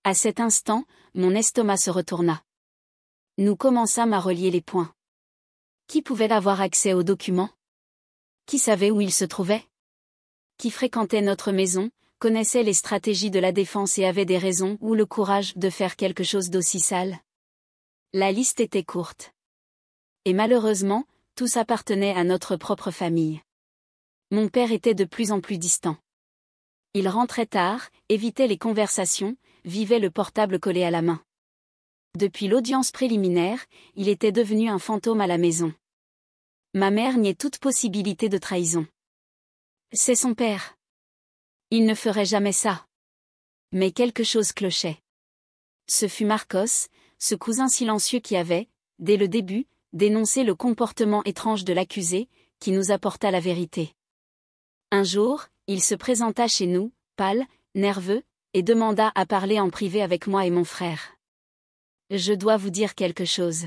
À cet instant, mon estomac se retourna. Nous commençâmes à relier les points. Qui pouvait avoir accès aux documents? Qui savait où ils se trouvaient? Qui fréquentait notre maison, connaissait les stratégies de la défense et avait des raisons ou le courage de faire quelque chose d'aussi sale. La liste était courte. Et malheureusement, tous appartenaient à notre propre famille. Mon père était de plus en plus distant. Il rentrait tard, évitait les conversations, vivait le portable collé à la main. Depuis l'audience préliminaire, il était devenu un fantôme à la maison. Ma mère niait toute possibilité de trahison. C'est son père. Il ne ferait jamais ça. Mais quelque chose clochait. Ce fut Marcos, ce cousin silencieux qui avait, dès le début, dénoncé le comportement étrange de l'accusé, qui nous apporta la vérité. Un jour, il se présenta chez nous, pâle, nerveux, et demanda à parler en privé avec moi et mon frère. Je dois vous dire quelque chose.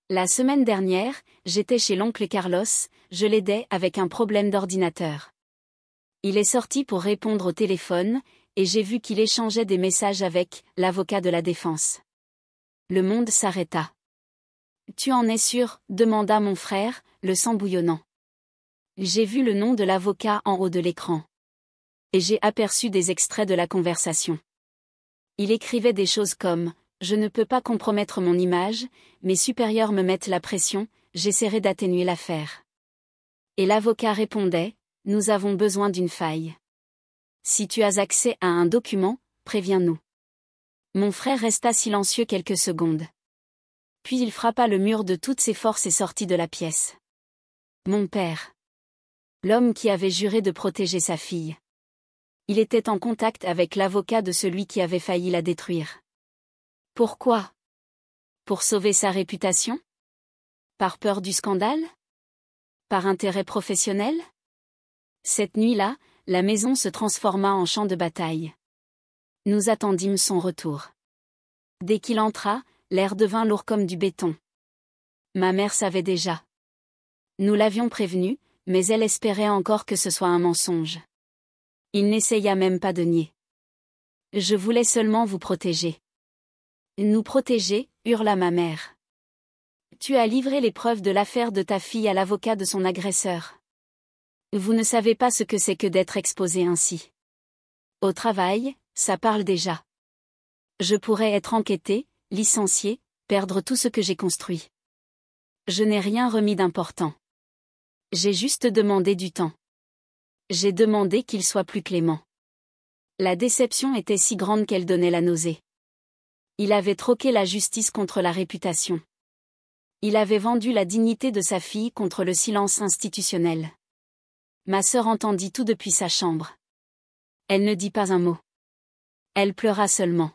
La semaine dernière, j'étais chez l'oncle Carlos, je l'aidais avec un problème d'ordinateur. Il est sorti pour répondre au téléphone, et j'ai vu qu'il échangeait des messages avec l'avocat de la défense. Le monde s'arrêta. « Tu en es sûr ?» demanda mon frère, le sang bouillonnant. J'ai vu le nom de l'avocat en haut de l'écran. Et j'ai aperçu des extraits de la conversation. Il écrivait des choses comme « Je ne peux pas compromettre mon image, mes supérieurs me mettent la pression, j'essaierai d'atténuer l'affaire. » Et l'avocat répondait « Nous avons besoin d'une faille. Si tu as accès à un document, préviens-nous. » Mon frère resta silencieux quelques secondes. Puis il frappa le mur de toutes ses forces et sortit de la pièce. Mon père. L'homme qui avait juré de protéger sa fille. Il était en contact avec l'avocat de celui qui avait failli la détruire. Pourquoi? Pour sauver sa réputation? Par peur du scandale? Par intérêt professionnel? Cette nuit-là, la maison se transforma en champ de bataille. Nous attendîmes son retour. Dès qu'il entra, l'air devint lourd comme du béton. Ma mère savait déjà. Nous l'avions prévenue, mais elle espérait encore que ce soit un mensonge. Il n'essaya même pas de nier. Je voulais seulement vous protéger. Nous protéger, hurla ma mère. Tu as livré les preuves de l'affaire de ta fille à l'avocat de son agresseur. Vous ne savez pas ce que c'est que d'être exposé ainsi. Au travail, ça parle déjà. Je pourrais être enquêté, licencié, perdre tout ce que j'ai construit. Je n'ai rien remis d'important. J'ai juste demandé du temps. J'ai demandé qu'il soit plus clément. La déception était si grande qu'elle donnait la nausée. Il avait troqué la justice contre la réputation. Il avait vendu la dignité de sa fille contre le silence institutionnel. Ma sœur entendit tout depuis sa chambre. Elle ne dit pas un mot. Elle pleura seulement.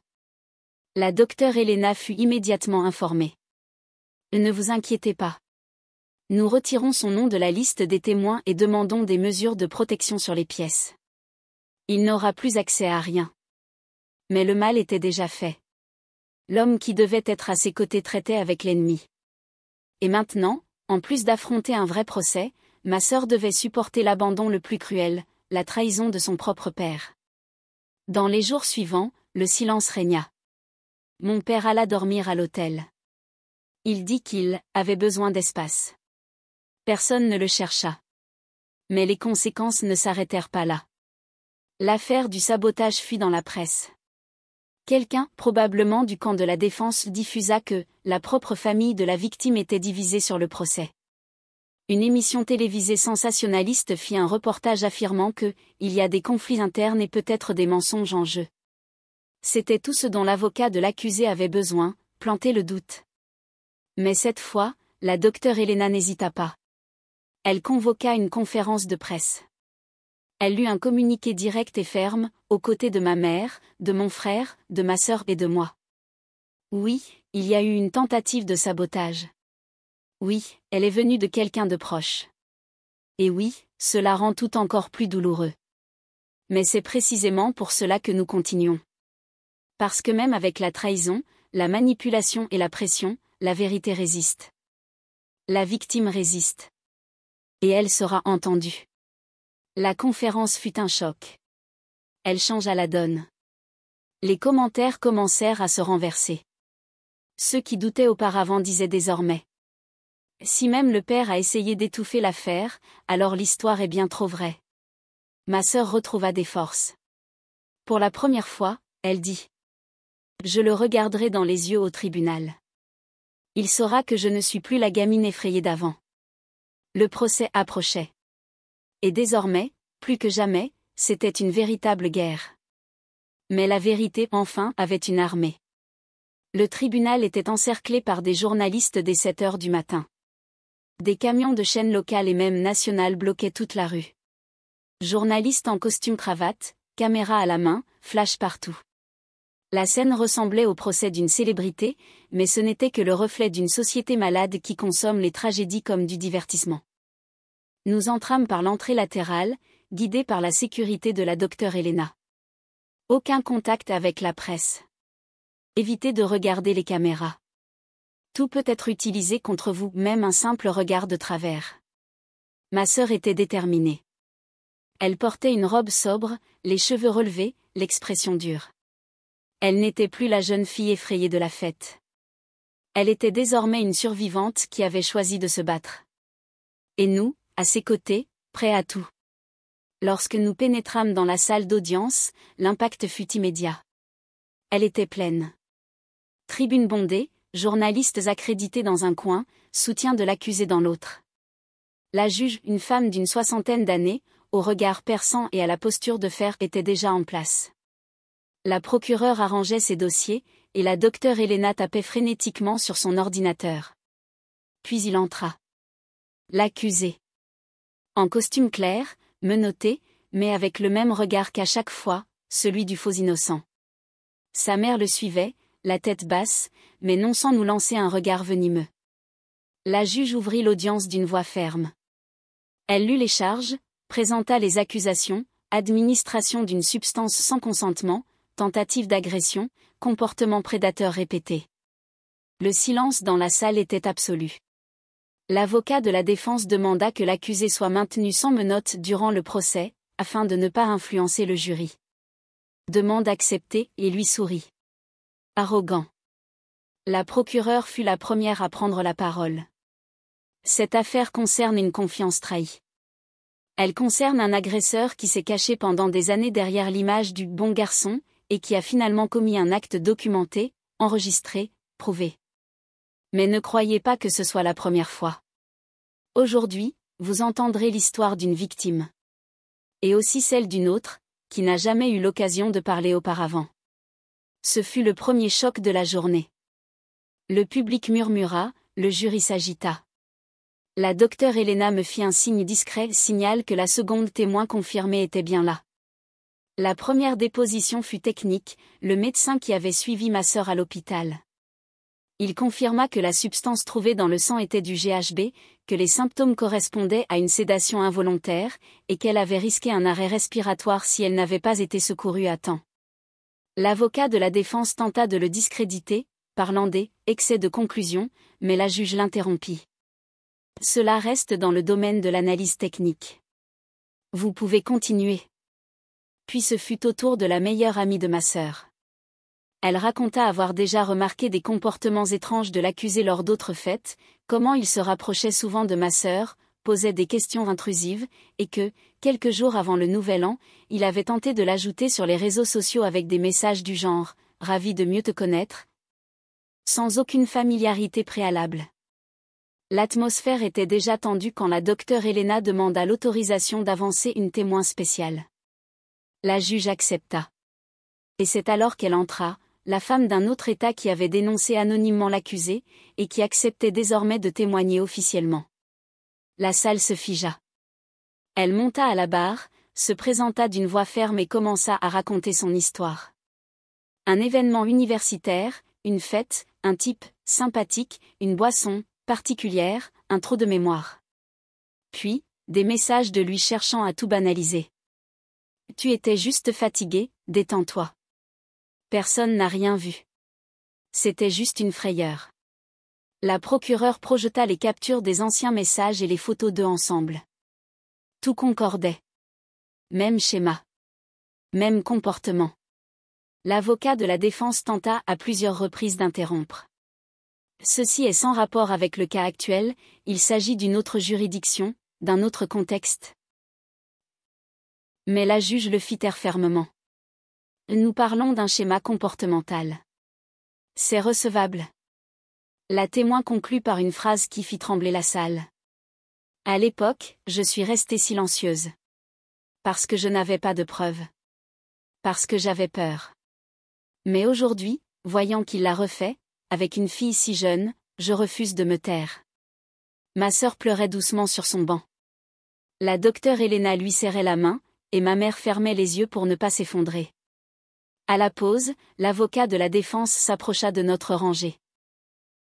La docteure Elena fut immédiatement informée. Ne vous inquiétez pas. Nous retirons son nom de la liste des témoins et demandons des mesures de protection sur les pièces. Il n'aura plus accès à rien. Mais le mal était déjà fait. L'homme qui devait être à ses côtés traitait avec l'ennemi. Et maintenant, en plus d'affronter un vrai procès, ma sœur devait supporter l'abandon le plus cruel, la trahison de son propre père. Dans les jours suivants, le silence régna. Mon père alla dormir à l'hôtel. Il dit qu'il avait besoin d'espace. Personne ne le chercha. Mais les conséquences ne s'arrêtèrent pas là. L'affaire du sabotage fuit dans la presse. Quelqu'un, probablement du camp de la défense, diffusa que la propre famille de la victime était divisée sur le procès. Une émission télévisée sensationnaliste fit un reportage affirmant que il y a des conflits internes et peut-être des mensonges en jeu. C'était tout ce dont l'avocat de l'accusé avait besoin, planter le doute. Mais cette fois, la docteure Elena n'hésita pas. Elle convoqua une conférence de presse. Elle lut un communiqué direct et ferme, aux côtés de ma mère, de mon frère, de ma sœur et de moi. Oui, il y a eu une tentative de sabotage. Oui, elle est venue de quelqu'un de proche. Et oui, cela rend tout encore plus douloureux. Mais c'est précisément pour cela que nous continuons. Parce que même avec la trahison, la manipulation et la pression, la vérité résiste. La victime résiste. Et elle sera entendue. La conférence fut un choc. Elle changea la donne. Les commentaires commencèrent à se renverser. Ceux qui doutaient auparavant disaient désormais: si même le père a essayé d'étouffer l'affaire, alors l'histoire est bien trop vraie. Ma sœur retrouva des forces. Pour la première fois, elle dit. Je le regarderai dans les yeux au tribunal. Il saura que je ne suis plus la gamine effrayée d'avant. Le procès approchait. Et désormais, plus que jamais, c'était une véritable guerre. Mais la vérité, enfin, avait une armée. Le tribunal était encerclé par des journalistes dès 7 heures du matin. Des camions de chaînes locales et même nationales bloquaient toute la rue. Journalistes en costume cravate, caméra à la main, flash partout. La scène ressemblait au procès d'une célébrité, mais ce n'était que le reflet d'une société malade qui consomme les tragédies comme du divertissement. Nous entrâmes par l'entrée latérale, guidés par la sécurité de la docteure Elena. Aucun contact avec la presse. Évitez de regarder les caméras. Tout peut être utilisé contre vous, même un simple regard de travers. Ma sœur était déterminée. Elle portait une robe sobre, les cheveux relevés, l'expression dure. Elle n'était plus la jeune fille effrayée de la fête. Elle était désormais une survivante qui avait choisi de se battre. Et nous, à ses côtés, prêts à tout. Lorsque nous pénétrâmes dans la salle d'audience, l'impact fut immédiat. Elle était pleine. Tribune bondée, journalistes accrédités dans un coin, soutien de l'accusé dans l'autre. La juge, une femme d'une 60aine d'années, au regard perçant et à la posture de fer, était déjà en place. La procureure arrangeait ses dossiers, et la docteure Elena tapait frénétiquement sur son ordinateur. Puis il entra. L'accusé. En costume clair, menotté, mais avec le même regard qu'à chaque fois, celui du faux innocent. Sa mère le suivait, la tête basse, mais non sans nous lancer un regard venimeux. La juge ouvrit l'audience d'une voix ferme. Elle lut les charges, présenta les accusations, administration d'une substance sans consentement, tentative d'agression, comportement prédateur répété. Le silence dans la salle était absolu. L'avocat de la défense demanda que l'accusé soit maintenu sans menottes durant le procès, afin de ne pas influencer le jury. Demande acceptée, et lui sourit. Arrogant. La procureure fut la première à prendre la parole. Cette affaire concerne une confiance trahie. Elle concerne un agresseur qui s'est caché pendant des années derrière l'image du bon garçon, et qui a finalement commis un acte documenté, enregistré, prouvé. Mais ne croyez pas que ce soit la première fois. Aujourd'hui, vous entendrez l'histoire d'une victime. Et aussi celle d'une autre, qui n'a jamais eu l'occasion de parler auparavant. Ce fut le premier choc de la journée. Le public murmura, le jury s'agita. La docteure Elena me fit un signe discret, signal que la seconde témoin confirmée était bien là. La première déposition fut technique, le médecin qui avait suivi ma sœur à l'hôpital. Il confirma que la substance trouvée dans le sang était du GHB, que les symptômes correspondaient à une sédation involontaire, et qu'elle avait risqué un arrêt respiratoire si elle n'avait pas été secourue à temps. L'avocat de la défense tenta de le discréditer, parlant des « excès de conclusion », mais la juge l'interrompit. Cela reste dans le domaine de l'analyse technique. Vous pouvez continuer. Puis ce fut au tour de la meilleure amie de ma sœur. Elle raconta avoir déjà remarqué des comportements étranges de l'accusé lors d'autres fêtes, comment il se rapprochait souvent de ma sœur, posait des questions intrusives, et que, quelques jours avant le Nouvel An, il avait tenté de l'ajouter sur les réseaux sociaux avec des messages du genre « Ravi de mieux te connaître », sans aucune familiarité préalable. L'atmosphère était déjà tendue quand la docteure Elena demanda l'autorisation d'avancer une témoin spéciale. La juge accepta. Et c'est alors qu'elle entra, la femme d'un autre État qui avait dénoncé anonymement l'accusé, et qui acceptait désormais de témoigner officiellement. La salle se figea. Elle monta à la barre, se présenta d'une voix ferme et commença à raconter son histoire. Un événement universitaire, une fête, un type, sympathique, une boisson, particulière, un trou de mémoire. Puis, des messages de lui cherchant à tout banaliser. Tu étais juste fatigué, détends-toi. Personne n'a rien vu. C'était juste une frayeur. La procureure projeta les captures des anciens messages et les photos d'eux ensemble. Tout concordait. Même schéma. Même comportement. L'avocat de la défense tenta à plusieurs reprises d'interrompre. Ceci est sans rapport avec le cas actuel, il s'agit d'une autre juridiction, d'un autre contexte. Mais la juge le fit taire fermement. Nous parlons d'un schéma comportemental. C'est recevable. La témoin conclut par une phrase qui fit trembler la salle. À l'époque, je suis restée silencieuse. Parce que je n'avais pas de preuves. Parce que j'avais peur. Mais aujourd'hui, voyant qu'il l'a refait, avec une fille si jeune, je refuse de me taire. Ma sœur pleurait doucement sur son banc. La docteure Elena lui serrait la main, et ma mère fermait les yeux pour ne pas s'effondrer. À la pause, l'avocat de la défense s'approcha de notre rangée.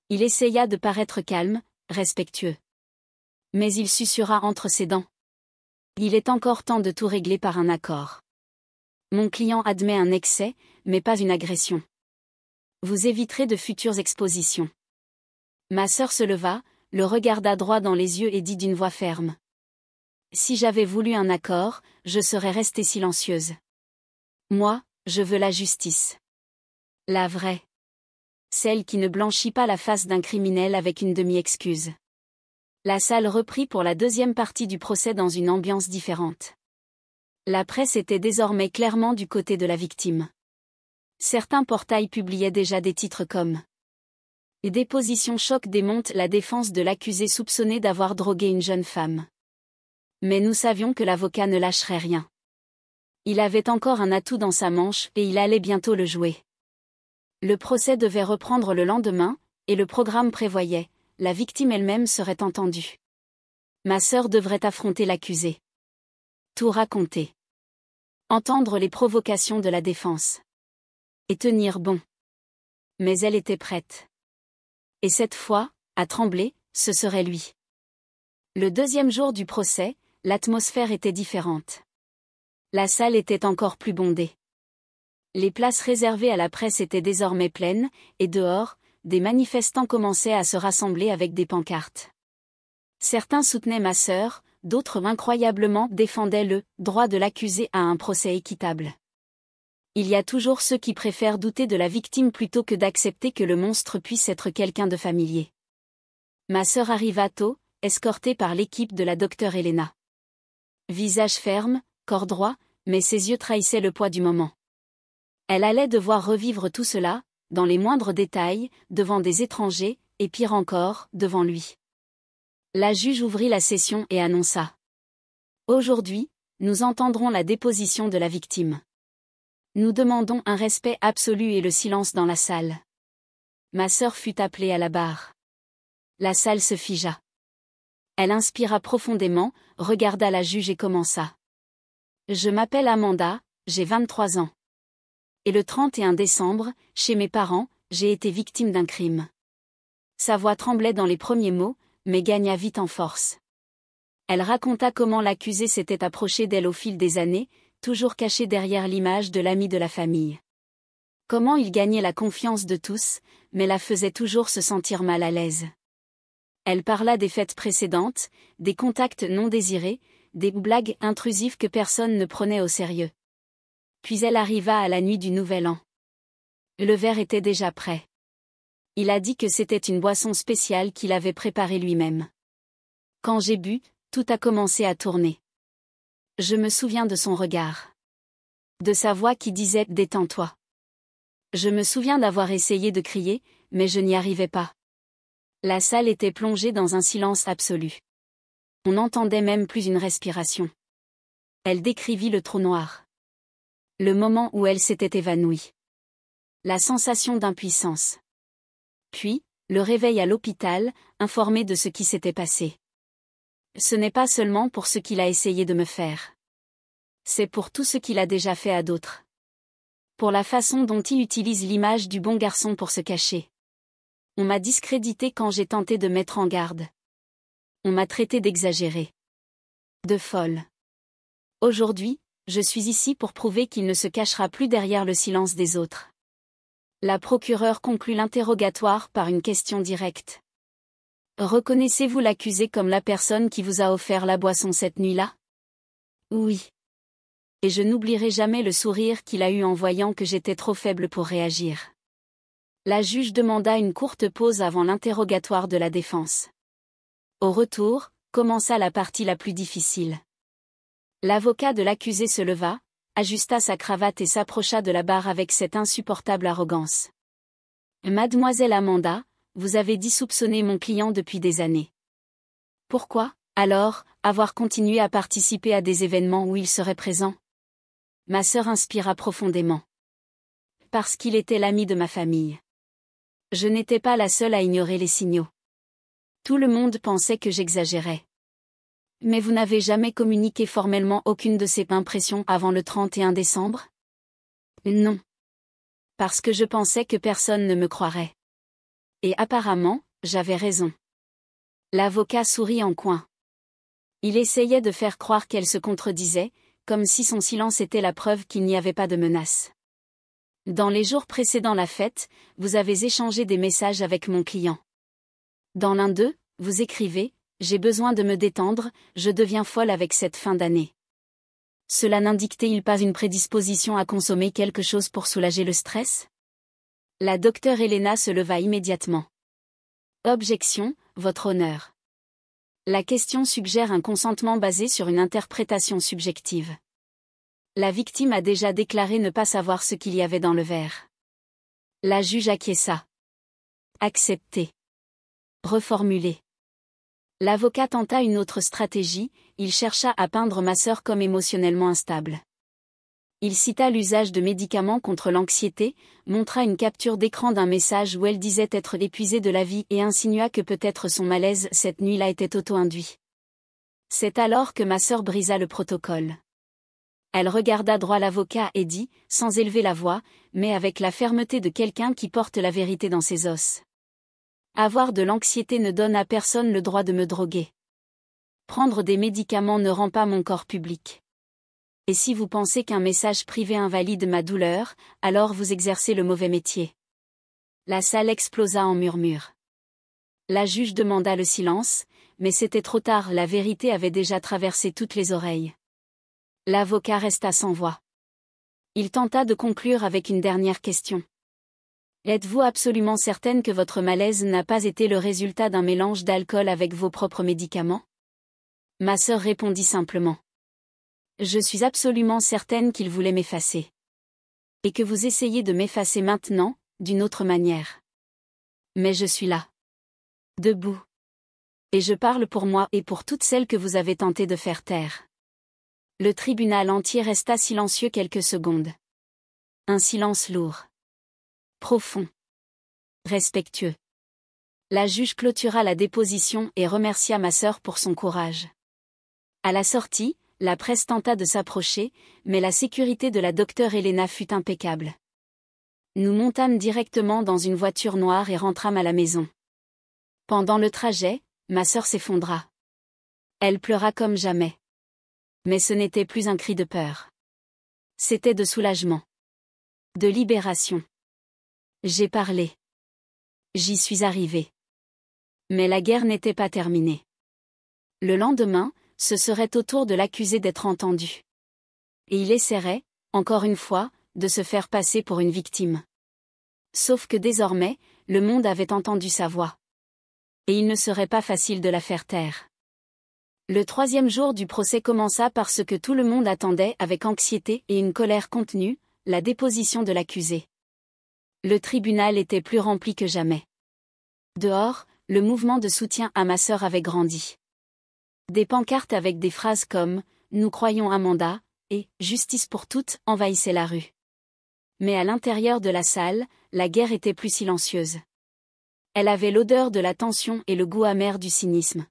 Il essaya de paraître calme, respectueux. Mais il susurra entre ses dents. Il est encore temps de tout régler par un accord. Mon client admet un excès, mais pas une agression. Vous éviterez de futures expositions. Ma sœur se leva, le regarda droit dans les yeux et dit d'une voix ferme. Si j'avais voulu un accord, je serais restée silencieuse. Moi, je veux la justice. La vraie. Celle qui ne blanchit pas la face d'un criminel avec une demi-excuse. La salle reprit pour la deuxième partie du procès dans une ambiance différente. La presse était désormais clairement du côté de la victime. Certains portails publiaient déjà des titres comme « Les dépositions choc démontent la défense de l'accusé soupçonné d'avoir drogué une jeune femme ». Mais nous savions que l'avocat ne lâcherait rien. Il avait encore un atout dans sa manche et il allait bientôt le jouer. Le procès devait reprendre le lendemain, et le programme prévoyait, la victime elle-même serait entendue. Ma sœur devrait affronter l'accusé. Tout raconter. Entendre les provocations de la défense. Et tenir bon. Mais elle était prête. Et cette fois, à trembler, ce serait lui. Le deuxième jour du procès, l'atmosphère était différente. La salle était encore plus bondée. Les places réservées à la presse étaient désormais pleines, et dehors, des manifestants commençaient à se rassembler avec des pancartes. Certains soutenaient ma sœur, d'autres incroyablement défendaient le droit de l'accusé à un procès équitable. Il y a toujours ceux qui préfèrent douter de la victime plutôt que d'accepter que le monstre puisse être quelqu'un de familier. Ma sœur arriva tôt, escortée par l'équipe de la docteure Elena. Visage ferme, corps droit, mais ses yeux trahissaient le poids du moment. Elle allait devoir revivre tout cela, dans les moindres détails, devant des étrangers, et pire encore, devant lui. La juge ouvrit la session et annonça. Aujourd'hui, nous entendrons la déposition de la victime. Nous demandons un respect absolu et le silence dans la salle. Ma sœur fut appelée à la barre. La salle se figea. Elle inspira profondément, regarda la juge et commença. Je m'appelle Amanda, j'ai 23 ans. Et le 31 décembre, chez mes parents, j'ai été victime d'un crime. Sa voix tremblait dans les premiers mots, mais gagna vite en force. Elle raconta comment l'accusé s'était approché d'elle au fil des années, toujours caché derrière l'image de l'ami de la famille. Comment il gagnait la confiance de tous, mais la faisait toujours se sentir mal à l'aise. Elle parla des fêtes précédentes, des contacts non désirés, des blagues intrusives que personne ne prenait au sérieux. Puis elle arriva à la nuit du Nouvel An. Le verre était déjà prêt. Il a dit que c'était une boisson spéciale qu'il avait préparée lui-même. Quand j'ai bu, tout a commencé à tourner. Je me souviens de son regard. De sa voix qui disait « Détends-toi ». Je me souviens d'avoir essayé de crier, mais je n'y arrivais pas. La salle était plongée dans un silence absolu. On n'entendait même plus une respiration. Elle décrivit le trou noir. Le moment où elle s'était évanouie. La sensation d'impuissance. Puis, le réveil à l'hôpital, informé de ce qui s'était passé. Ce n'est pas seulement pour ce qu'il a essayé de me faire. C'est pour tout ce qu'il a déjà fait à d'autres. Pour la façon dont il utilise l'image du bon garçon pour se cacher. On m'a discrédité quand j'ai tenté de mettre en garde. On m'a traité d'exagérée. De folle. Aujourd'hui, je suis ici pour prouver qu'il ne se cachera plus derrière le silence des autres. La procureure conclut l'interrogatoire par une question directe. Reconnaissez-vous l'accusé comme la personne qui vous a offert la boisson cette nuit-là? Oui. Et je n'oublierai jamais le sourire qu'il a eu en voyant que j'étais trop faible pour réagir. La juge demanda une courte pause avant l'interrogatoire de la défense. Au retour, commença la partie la plus difficile. L'avocat de l'accusé se leva, ajusta sa cravate et s'approcha de la barre avec cette insupportable arrogance. Mademoiselle Amanda, vous avez dit soupçonner mon client depuis des années. Pourquoi, alors, avoir continué à participer à des événements où il serait présent? Ma sœur inspira profondément. Parce qu'il était l'ami de ma famille. Je n'étais pas la seule à ignorer les signaux. Tout le monde pensait que j'exagérais. Mais vous n'avez jamais communiqué formellement aucune de ces impressions avant le 31 décembre? Non. Parce que je pensais que personne ne me croirait. Et apparemment, j'avais raison. L'avocat sourit en coin. Il essayait de faire croire qu'elle se contredisait, comme si son silence était la preuve qu'il n'y avait pas de menace. Dans les jours précédant la fête, vous avez échangé des messages avec mon client. Dans l'un d'eux, vous écrivez « J'ai besoin de me détendre, je deviens folle avec cette fin d'année ». Cela n'indiquait-il pas une prédisposition à consommer quelque chose pour soulager le stress? La docteure Helena se leva immédiatement. Objection, votre honneur. La question suggère un consentement basé sur une interprétation subjective. La victime a déjà déclaré ne pas savoir ce qu'il y avait dans le verre. La juge acquiesça. Accepté. Reformulé. L'avocat tenta une autre stratégie, il chercha à peindre ma sœur comme émotionnellement instable. Il cita l'usage de médicaments contre l'anxiété, montra une capture d'écran d'un message où elle disait être épuisée de la vie et insinua que peut-être son malaise cette nuit-là était auto-induit. C'est alors que ma sœur brisa le protocole. Elle regarda droit l'avocat et dit, sans élever la voix, mais avec la fermeté de quelqu'un qui porte la vérité dans ses os. Avoir de l'anxiété ne donne à personne le droit de me droguer. Prendre des médicaments ne rend pas mon corps public. Et si vous pensez qu'un message privé invalide ma douleur, alors vous exercez le mauvais métier. La salle explosa en murmures. La juge demanda le silence, mais c'était trop tard, la vérité avait déjà traversé toutes les oreilles. L'avocat resta sans voix. Il tenta de conclure avec une dernière question. Êtes-vous absolument certaine que votre malaise n'a pas été le résultat d'un mélange d'alcool avec vos propres médicaments? Ma sœur répondit simplement. Je suis absolument certaine qu'il voulait m'effacer. Et que vous essayez de m'effacer maintenant, d'une autre manière. Mais je suis là. Debout. Et je parle pour moi et pour toutes celles que vous avez tenté de faire taire. Le tribunal entier resta silencieux quelques secondes. Un silence lourd. Profond. Respectueux. La juge clôtura la déposition et remercia ma sœur pour son courage. À la sortie, la presse tenta de s'approcher, mais la sécurité de la docteure Helena fut impeccable. Nous montâmes directement dans une voiture noire et rentrâmes à la maison. Pendant le trajet, ma sœur s'effondra. Elle pleura comme jamais. Mais ce n'était plus un cri de peur. C'était de soulagement. De libération. J'ai parlé. J'y suis arrivé. Mais la guerre n'était pas terminée. Le lendemain, ce serait au tour de l'accusé d'être entendu. Et il essaierait, encore une fois, de se faire passer pour une victime. Sauf que désormais, le monde avait entendu sa voix. Et il ne serait pas facile de la faire taire. Le 3e jour du procès commença par ce que tout le monde attendait avec anxiété et une colère contenue, la déposition de l'accusé. Le tribunal était plus rempli que jamais. Dehors, le mouvement de soutien à ma sœur avait grandi. Des pancartes avec des phrases comme « Nous croyons Amanda » et « Justice pour toutes » envahissaient la rue. Mais à l'intérieur de la salle, la guerre était plus silencieuse. Elle avait l'odeur de la tension et le goût amer du cynisme.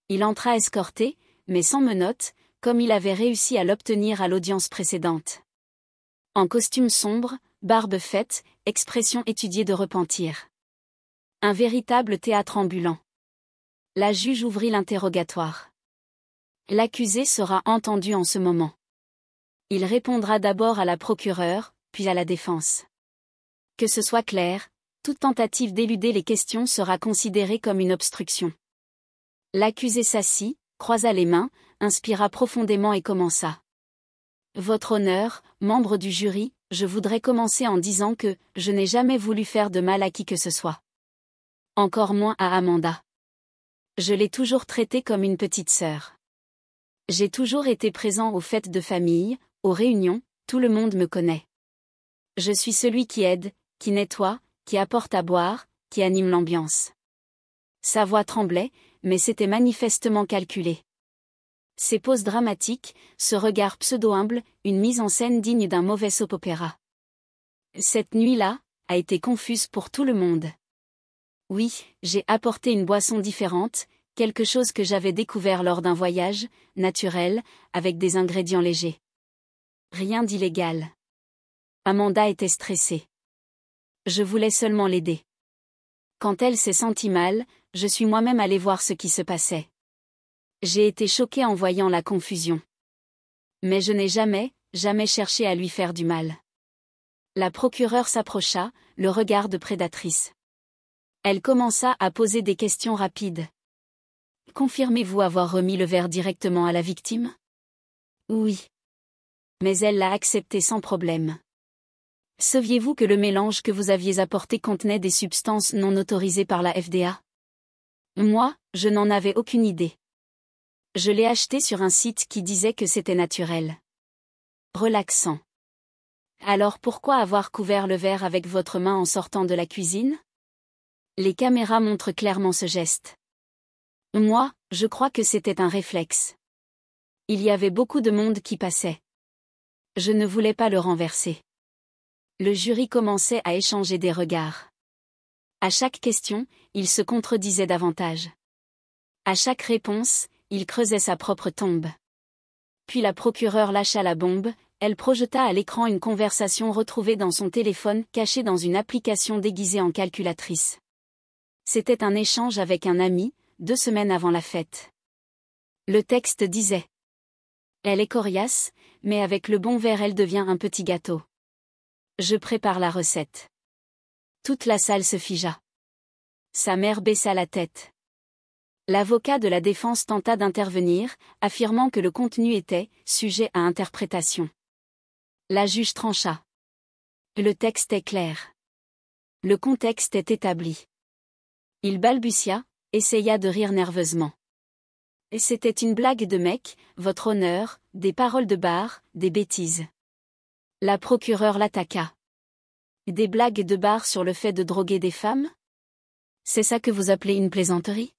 Il entra escorté, mais sans menottes, comme il avait réussi à l'obtenir à l'audience précédente. En costume sombre, barbe faite, expression étudiée de repentir. Un véritable théâtre ambulant. La juge ouvrit l'interrogatoire. L'accusé sera entendu en ce moment. Il répondra d'abord à la procureure, puis à la défense. Que ce soit clair, toute tentative d'éluder les questions sera considérée comme une obstruction. L'accusé s'assit, croisa les mains, inspira profondément et commença. Votre honneur, membre du jury, je voudrais commencer en disant que je n'ai jamais voulu faire de mal à qui que ce soit. Encore moins à Amanda. Je l'ai toujours traitée comme une petite sœur. J'ai toujours été présent aux fêtes de famille, aux réunions, tout le monde me connaît. Je suis celui qui aide, qui nettoie, qui apporte à boire, qui anime l'ambiance. » Sa voix tremblait, mais c'était manifestement calculé. Ses poses dramatiques, ce regard pseudo-humble, une mise en scène digne d'un mauvais soap-opéra. Cette nuit-là a été confuse pour tout le monde. Oui, j'ai apporté une boisson différente, quelque chose que j'avais découvert lors d'un voyage, naturel, avec des ingrédients légers. Rien d'illégal. Amanda était stressée. Je voulais seulement l'aider. Quand elle s'est sentie mal, je suis moi-même allée voir ce qui se passait. J'ai été choquée en voyant la confusion. Mais je n'ai jamais cherché à lui faire du mal. La procureure s'approcha, le regard de prédatrice. Elle commença à poser des questions rapides. « Confirmez-vous avoir remis le verre directement à la victime ? » ?»« Oui. » Mais elle l'a accepté sans problème. « Saviez-vous que le mélange que vous aviez apporté contenait des substances non autorisées par la FDA ? » ?»« Moi, je n'en avais aucune idée. Je l'ai acheté sur un site qui disait que c'était naturel. » Relaxant. « Alors pourquoi avoir couvert le verre avec votre main en sortant de la cuisine ? » Les caméras montrent clairement ce geste. Moi, je crois que c'était un réflexe. Il y avait beaucoup de monde qui passait. Je ne voulais pas le renverser. Le jury commençait à échanger des regards. À chaque question, il se contredisait davantage. À chaque réponse, il creusait sa propre tombe. Puis la procureure lâcha la bombe, elle projeta à l'écran une conversation retrouvée dans son téléphone cachée dans une application déguisée en calculatrice. C'était un échange avec un ami, 2 semaines avant la fête. Le texte disait : « Elle est coriace, mais avec le bon verre elle devient un petit gâteau. Je prépare la recette. » Toute la salle se figea. Sa mère baissa la tête. L'avocat de la défense tenta d'intervenir, affirmant que le contenu était sujet à interprétation. La juge trancha. Le texte est clair. Le contexte est établi. Il balbutia, essaya de rire nerveusement. Et c'était une blague de mec, votre honneur, des paroles de bar, des bêtises. La procureure l'attaqua. Des blagues de bar sur le fait de droguer des femmes ? C'est ça que vous appelez une plaisanterie ?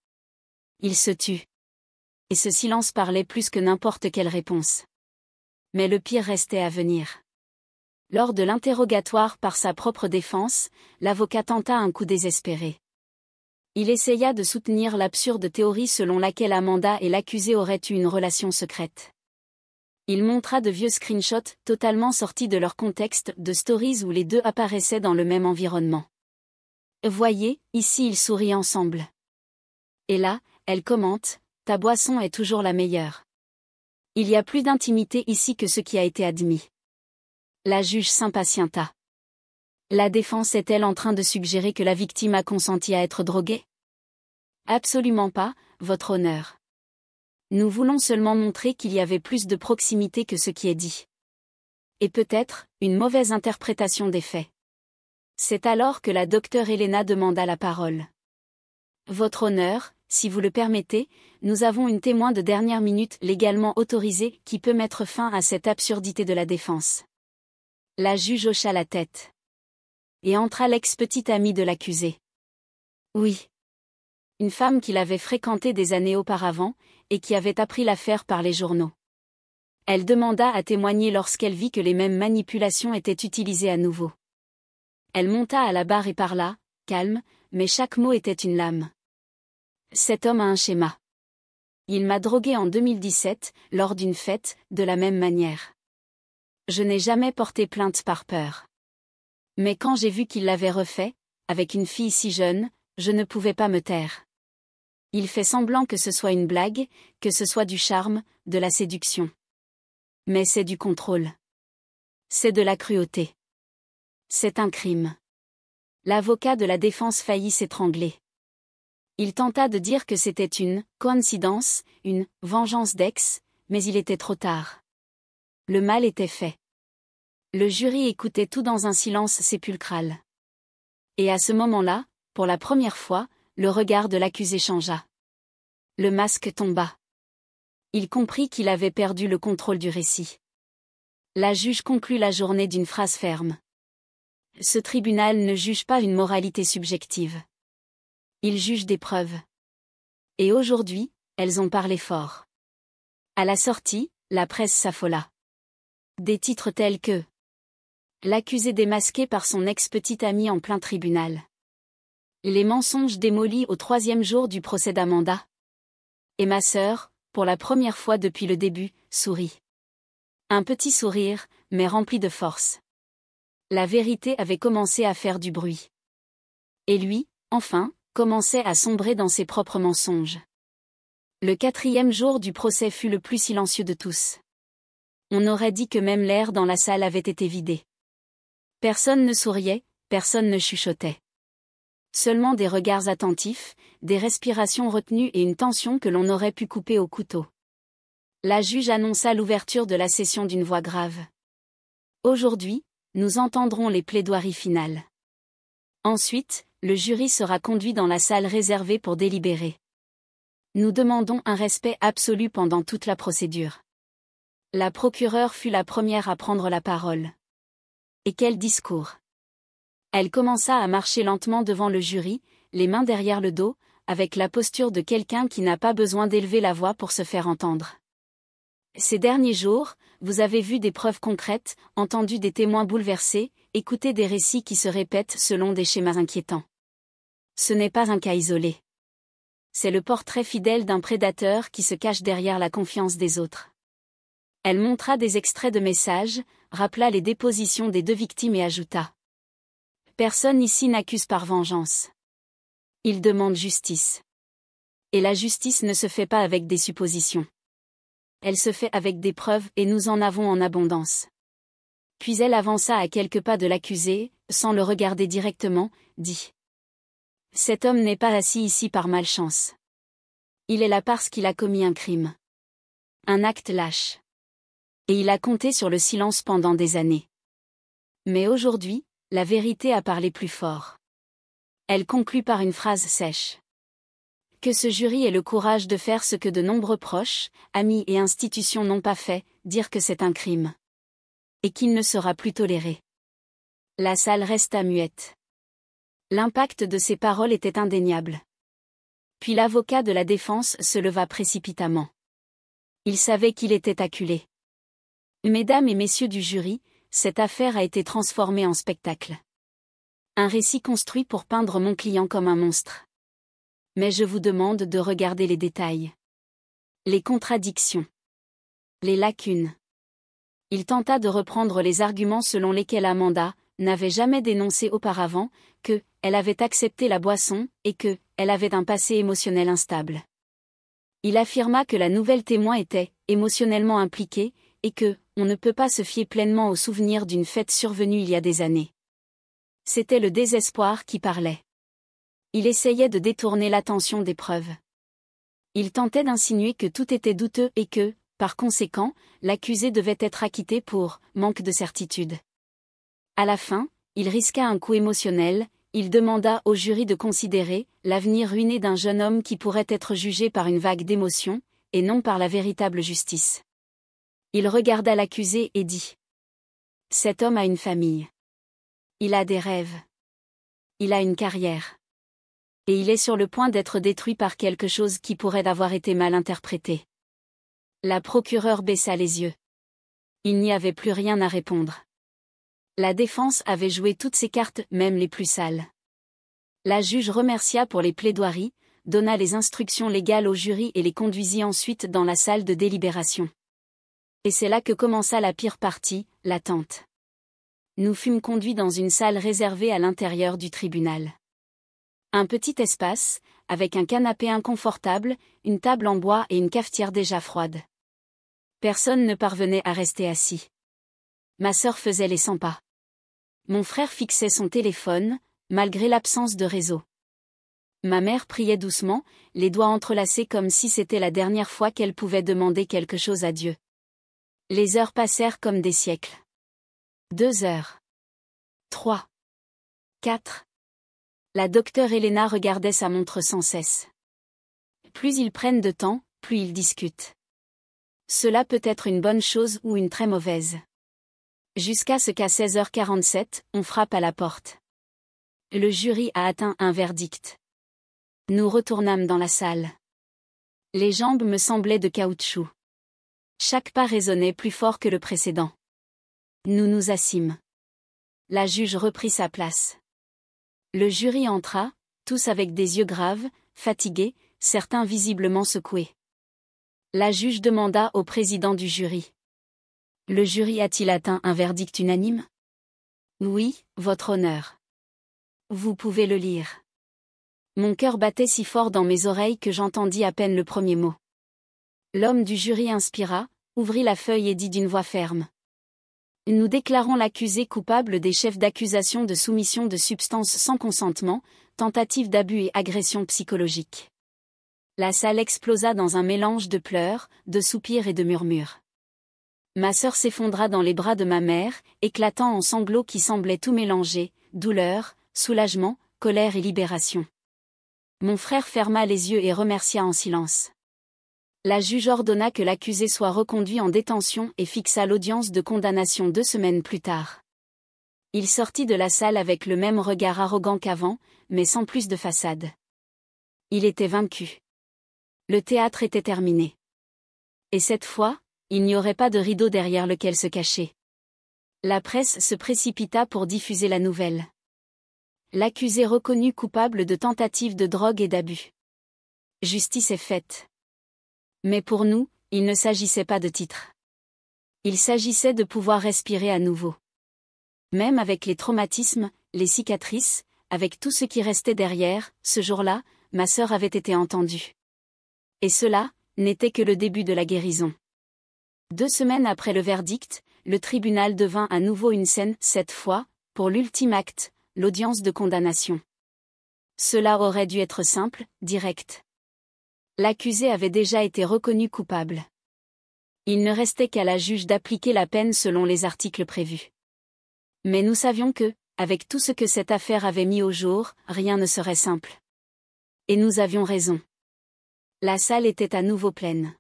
Il se tut. Et ce silence parlait plus que n'importe quelle réponse. Mais le pire restait à venir. Lors de l'interrogatoire par sa propre défense, l'avocat tenta un coup désespéré. Il essaya de soutenir l'absurde théorie selon laquelle Amanda et l'accusé auraient eu une relation secrète. Il montra de vieux screenshots totalement sortis de leur contexte de stories où les deux apparaissaient dans le même environnement. Voyez, ici ils sourient ensemble. Et là, elle commente, ta boisson est toujours la meilleure. Il y a plus d'intimité ici que ce qui a été admis. La juge s'impatienta. La défense est-elle en train de suggérer que la victime a consenti à être droguée ? Absolument pas, votre honneur. Nous voulons seulement montrer qu'il y avait plus de proximité que ce qui est dit. Et peut-être, une mauvaise interprétation des faits. C'est alors que la docteure Elena demanda la parole. Votre honneur, si vous le permettez, nous avons une témoin de dernière minute légalement autorisée qui peut mettre fin à cette absurdité de la défense. La juge hocha la tête. Et entra l'ex-petite amie de l'accusé. Oui. Une femme qu'il avait fréquentée des années auparavant, et qui avait appris l'affaire par les journaux. Elle demanda à témoigner lorsqu'elle vit que les mêmes manipulations étaient utilisées à nouveau. Elle monta à la barre et parla, calme, mais chaque mot était une lame. Cet homme a un schéma. Il m'a drogué en 2017, lors d'une fête, de la même manière. Je n'ai jamais porté plainte par peur. Mais quand j'ai vu qu'il l'avait refait, avec une fille si jeune, je ne pouvais pas me taire. Il fait semblant que ce soit une blague, que ce soit du charme, de la séduction. Mais c'est du contrôle. C'est de la cruauté. C'est un crime. L'avocat de la défense faillit s'étrangler. Il tenta de dire que c'était une coïncidence, une vengeance d'ex, mais il était trop tard. Le mal était fait. Le jury écoutait tout dans un silence sépulcral. Et à ce moment-là, pour la première fois, le regard de l'accusé changea. Le masque tomba. Il comprit qu'il avait perdu le contrôle du récit. La juge conclut la journée d'une phrase ferme. Ce tribunal ne juge pas une moralité subjective. Il juge des preuves. Et aujourd'hui, elles ont parlé fort. À la sortie, la presse s'affola. Des titres tels que l'accusé démasqué par son ex-petite amie en plein tribunal. Les mensonges démolis au 3e jour du procès d'Amanda. Et ma sœur, pour la première fois depuis le début, sourit. Un petit sourire, mais rempli de force. La vérité avait commencé à faire du bruit. Et lui, enfin, commençait à sombrer dans ses propres mensonges. Le 4e jour du procès fut le plus silencieux de tous. On aurait dit que même l'air dans la salle avait été vidé. Personne ne souriait, personne ne chuchotait. Seulement des regards attentifs, des respirations retenues et une tension que l'on aurait pu couper au couteau. La juge annonça l'ouverture de la session d'une voix grave. Aujourd'hui, nous entendrons les plaidoiries finales. Ensuite, le jury sera conduit dans la salle réservée pour délibérer. Nous demandons un respect absolu pendant toute la procédure. La procureure fut la première à prendre la parole. Et quel discours! Elle commença à marcher lentement devant le jury, les mains derrière le dos, avec la posture de quelqu'un qui n'a pas besoin d'élever la voix pour se faire entendre. Ces derniers jours, vous avez vu des preuves concrètes, entendu des témoins bouleversés, écouté des récits qui se répètent selon des schémas inquiétants. Ce n'est pas un cas isolé. C'est le portrait fidèle d'un prédateur qui se cache derrière la confiance des autres. Elle montra des extraits de messages, rappela les dépositions des 2 victimes et ajouta. Personne ici n'accuse par vengeance. Il demande justice. Et la justice ne se fait pas avec des suppositions. Elle se fait avec des preuves et nous en avons en abondance. Puis elle avança à quelques pas de l'accusé, sans le regarder directement, dit. Cet homme n'est pas assis ici par malchance. Il est là parce qu'il a commis un crime. Un acte lâche. Et il a compté sur le silence pendant des années. Mais aujourd'hui, la vérité a parlé plus fort. Elle conclut par une phrase sèche. Que ce jury ait le courage de faire ce que de nombreux proches, amis et institutions n'ont pas fait, dire que c'est un crime. Et qu'il ne sera plus toléré. La salle resta muette. L'impact de ces paroles était indéniable. Puis l'avocat de la défense se leva précipitamment. Il savait qu'il était acculé. Mesdames et messieurs du jury, cette affaire a été transformée en spectacle. Un récit construit pour peindre mon client comme un monstre. Mais je vous demande de regarder les détails. Les contradictions. Les lacunes. Il tenta de reprendre les arguments selon lesquels Amanda n'avait jamais dénoncé auparavant que elle avait accepté la boisson et que elle avait un passé émotionnel instable. Il affirma que la nouvelle témoin était émotionnellement impliquée et que on ne peut pas se fier pleinement au souvenir d'une fête survenue il y a des années. C'était le désespoir qui parlait. Il essayait de détourner l'attention des preuves. Il tentait d'insinuer que tout était douteux et que, par conséquent, l'accusé devait être acquitté pour manque de certitude. À la fin, il risqua un coup émotionnel, il demanda au jury de considérer l'avenir ruiné d'un jeune homme qui pourrait être jugé par une vague d'émotions, et non par la véritable justice. Il regarda l'accusé et dit. Cet homme a une famille. Il a des rêves. Il a une carrière. Et il est sur le point d'être détruit par quelque chose qui pourrait avoir été mal interprété. La procureure baissa les yeux. Il n'y avait plus rien à répondre. La défense avait joué toutes ses cartes, même les plus sales. La juge remercia pour les plaidoiries, donna les instructions légales au jury et les conduisit ensuite dans la salle de délibération. Et c'est là que commença la pire partie, l'attente. Nous fûmes conduits dans une salle réservée à l'intérieur du tribunal. Un petit espace, avec un canapé inconfortable, une table en bois et une cafetière déjà froide. Personne ne parvenait à rester assis. Ma sœur faisait les 100 pas. Mon frère fixait son téléphone, malgré l'absence de réseau. Ma mère priait doucement, les doigts entrelacés comme si c'était la dernière fois qu'elle pouvait demander quelque chose à Dieu. Les heures passèrent comme des siècles. 2 heures. 3. 4. La docteure Elena regardait sa montre sans cesse. Plus ils prennent de temps, plus ils discutent. Cela peut être une bonne chose ou une très mauvaise. Jusqu'à ce qu'à 16h47, on frappe à la porte. Le jury a atteint un verdict. Nous retournâmes dans la salle. Les jambes me semblaient de caoutchouc. Chaque pas résonnait plus fort que le précédent. Nous nous assîmes. La juge reprit sa place. Le jury entra, tous avec des yeux graves, fatigués, certains visiblement secoués. La juge demanda au président du jury. Le jury a-t-il atteint un verdict unanime? Oui, votre honneur. Vous pouvez le lire. Mon cœur battait si fort dans mes oreilles que j'entendis à peine le premier mot. L'homme du jury inspira, ouvrit la feuille et dit d'une voix ferme. Nous déclarons l'accusé coupable des chefs d'accusation de soumission de substances sans consentement, tentative d'abus et agression psychologique. La salle explosa dans un mélange de pleurs, de soupirs et de murmures. Ma sœur s'effondra dans les bras de ma mère, éclatant en sanglots qui semblaient tout mélanger, douleur, soulagement, colère et libération. Mon frère ferma les yeux et remercia en silence. La juge ordonna que l'accusé soit reconduit en détention et fixa l'audience de condamnation 2 semaines plus tard. Il sortit de la salle avec le même regard arrogant qu'avant, mais sans plus de façade. Il était vaincu. Le théâtre était terminé. Et cette fois, il n'y aurait pas de rideau derrière lequel se cacher. La presse se précipita pour diffuser la nouvelle. L'accusé reconnu coupable de tentative de drogue et d'abus. Justice est faite. Mais pour nous, il ne s'agissait pas de titre. Il s'agissait de pouvoir respirer à nouveau. Même avec les traumatismes, les cicatrices, avec tout ce qui restait derrière, ce jour-là, ma sœur avait été entendue. Et cela, n'était que le début de la guérison. 2 semaines après le verdict, le tribunal devint à nouveau une scène, cette fois, pour l'ultime acte, l'audience de condamnation. Cela aurait dû être simple, direct. L'accusé avait déjà été reconnu coupable. Il ne restait qu'à la juge d'appliquer la peine selon les articles prévus. Mais nous savions que, avec tout ce que cette affaire avait mis au jour, rien ne serait simple. Et nous avions raison. La salle était à nouveau pleine.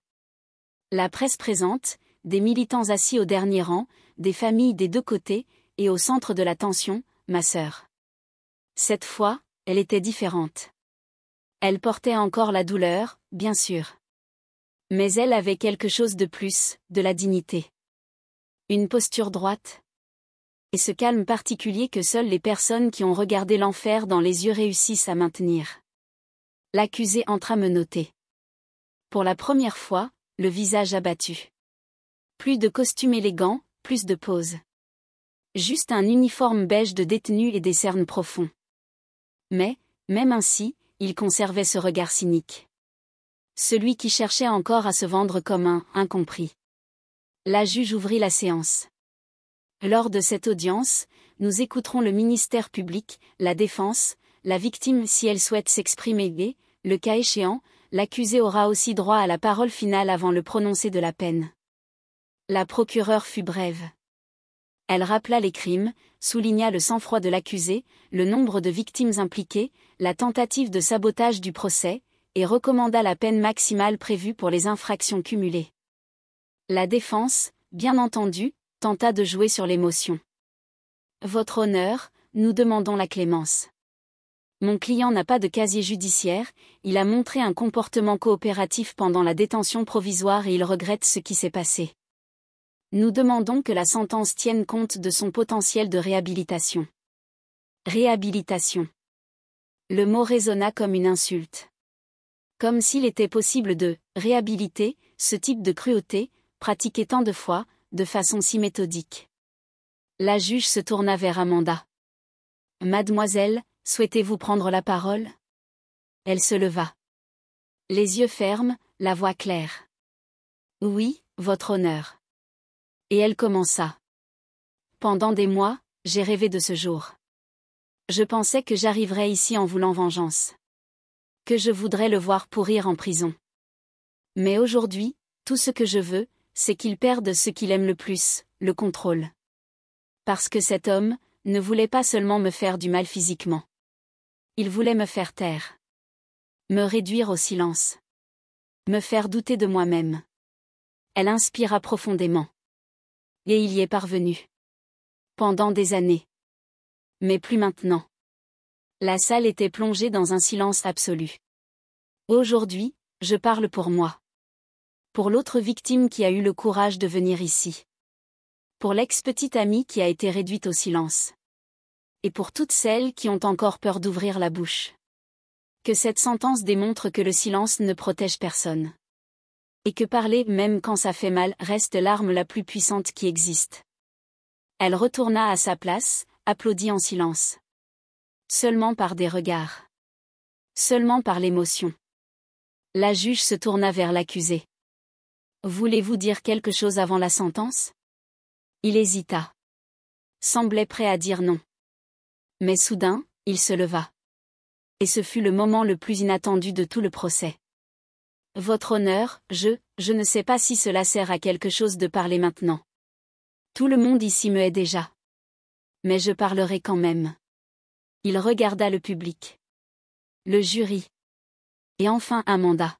La presse présente, des militants assis au dernier rang, des familles des 2 côtés, et au centre de l'attention, ma sœur. Cette fois, elle était différente. Elle portait encore la douleur, bien sûr. Mais elle avait quelque chose de plus, de la dignité. Une posture droite. Et ce calme particulier que seules les personnes qui ont regardé l'enfer dans les yeux réussissent à maintenir. L'accusé entra me noter. Pour la première fois, le visage abattu. Plus de costume élégant, plus de pose. Juste un uniforme beige de détenu et des cernes profonds. Mais, même ainsi, il conservait ce regard cynique. Celui qui cherchait encore à se vendre comme un incompris. La juge ouvrit la séance. Lors de cette audience, nous écouterons le ministère public, la défense, la victime si elle souhaite s'exprimer et, le cas échéant, l'accusé aura aussi droit à la parole finale avant le prononcé de la peine. La procureure fut brève. Elle rappela les crimes, souligna le sang-froid de l'accusé, le nombre de victimes impliquées, la tentative de sabotage du procès, et recommanda la peine maximale prévue pour les infractions cumulées. La défense, bien entendu, tenta de jouer sur l'émotion. Votre honneur, nous demandons la clémence. Mon client n'a pas de casier judiciaire, il a montré un comportement coopératif pendant la détention provisoire et il regrette ce qui s'est passé. Nous demandons que la sentence tienne compte de son potentiel de réhabilitation. Réhabilitation. Le mot résonna comme une insulte. Comme s'il était possible de réhabiliter ce type de cruauté, pratiqué tant de fois, de façon si méthodique. La juge se tourna vers Amanda. Mademoiselle, souhaitez-vous prendre la parole? Elle se leva. Les yeux fermes, la voix claire. Oui, votre honneur. Et elle commença. Pendant des mois, j'ai rêvé de ce jour. Je pensais que j'arriverais ici en voulant vengeance. Que je voudrais le voir pourrir en prison. Mais aujourd'hui, tout ce que je veux, c'est qu'il perde ce qu'il aime le plus, le contrôle. Parce que cet homme ne voulait pas seulement me faire du mal physiquement. Il voulait me faire taire. Me réduire au silence. Me faire douter de moi-même. Elle inspira profondément. Et il y est parvenu. Pendant des années. Mais plus maintenant. La salle était plongée dans un silence absolu. Aujourd'hui, je parle pour moi. Pour l'autre victime qui a eu le courage de venir ici. Pour l'ex-petite amie qui a été réduite au silence. Et pour toutes celles qui ont encore peur d'ouvrir la bouche. Que cette sentence démontre que le silence ne protège personne. Et que parler, même quand ça fait mal, reste l'arme la plus puissante qui existe. Elle retourna à sa place, applaudit en silence. Seulement par des regards. Seulement par l'émotion. La juge se tourna vers l'accusé. Voulez-vous dire quelque chose avant la sentence? Il hésita. Semblait prêt à dire non. Mais soudain, il se leva. Et ce fut le moment le plus inattendu de tout le procès. Votre honneur, je ne sais pas si cela sert à quelque chose de parler maintenant. Tout le monde ici me hait déjà. Mais je parlerai quand même. Il regarda le public. Le jury. Et enfin Amanda.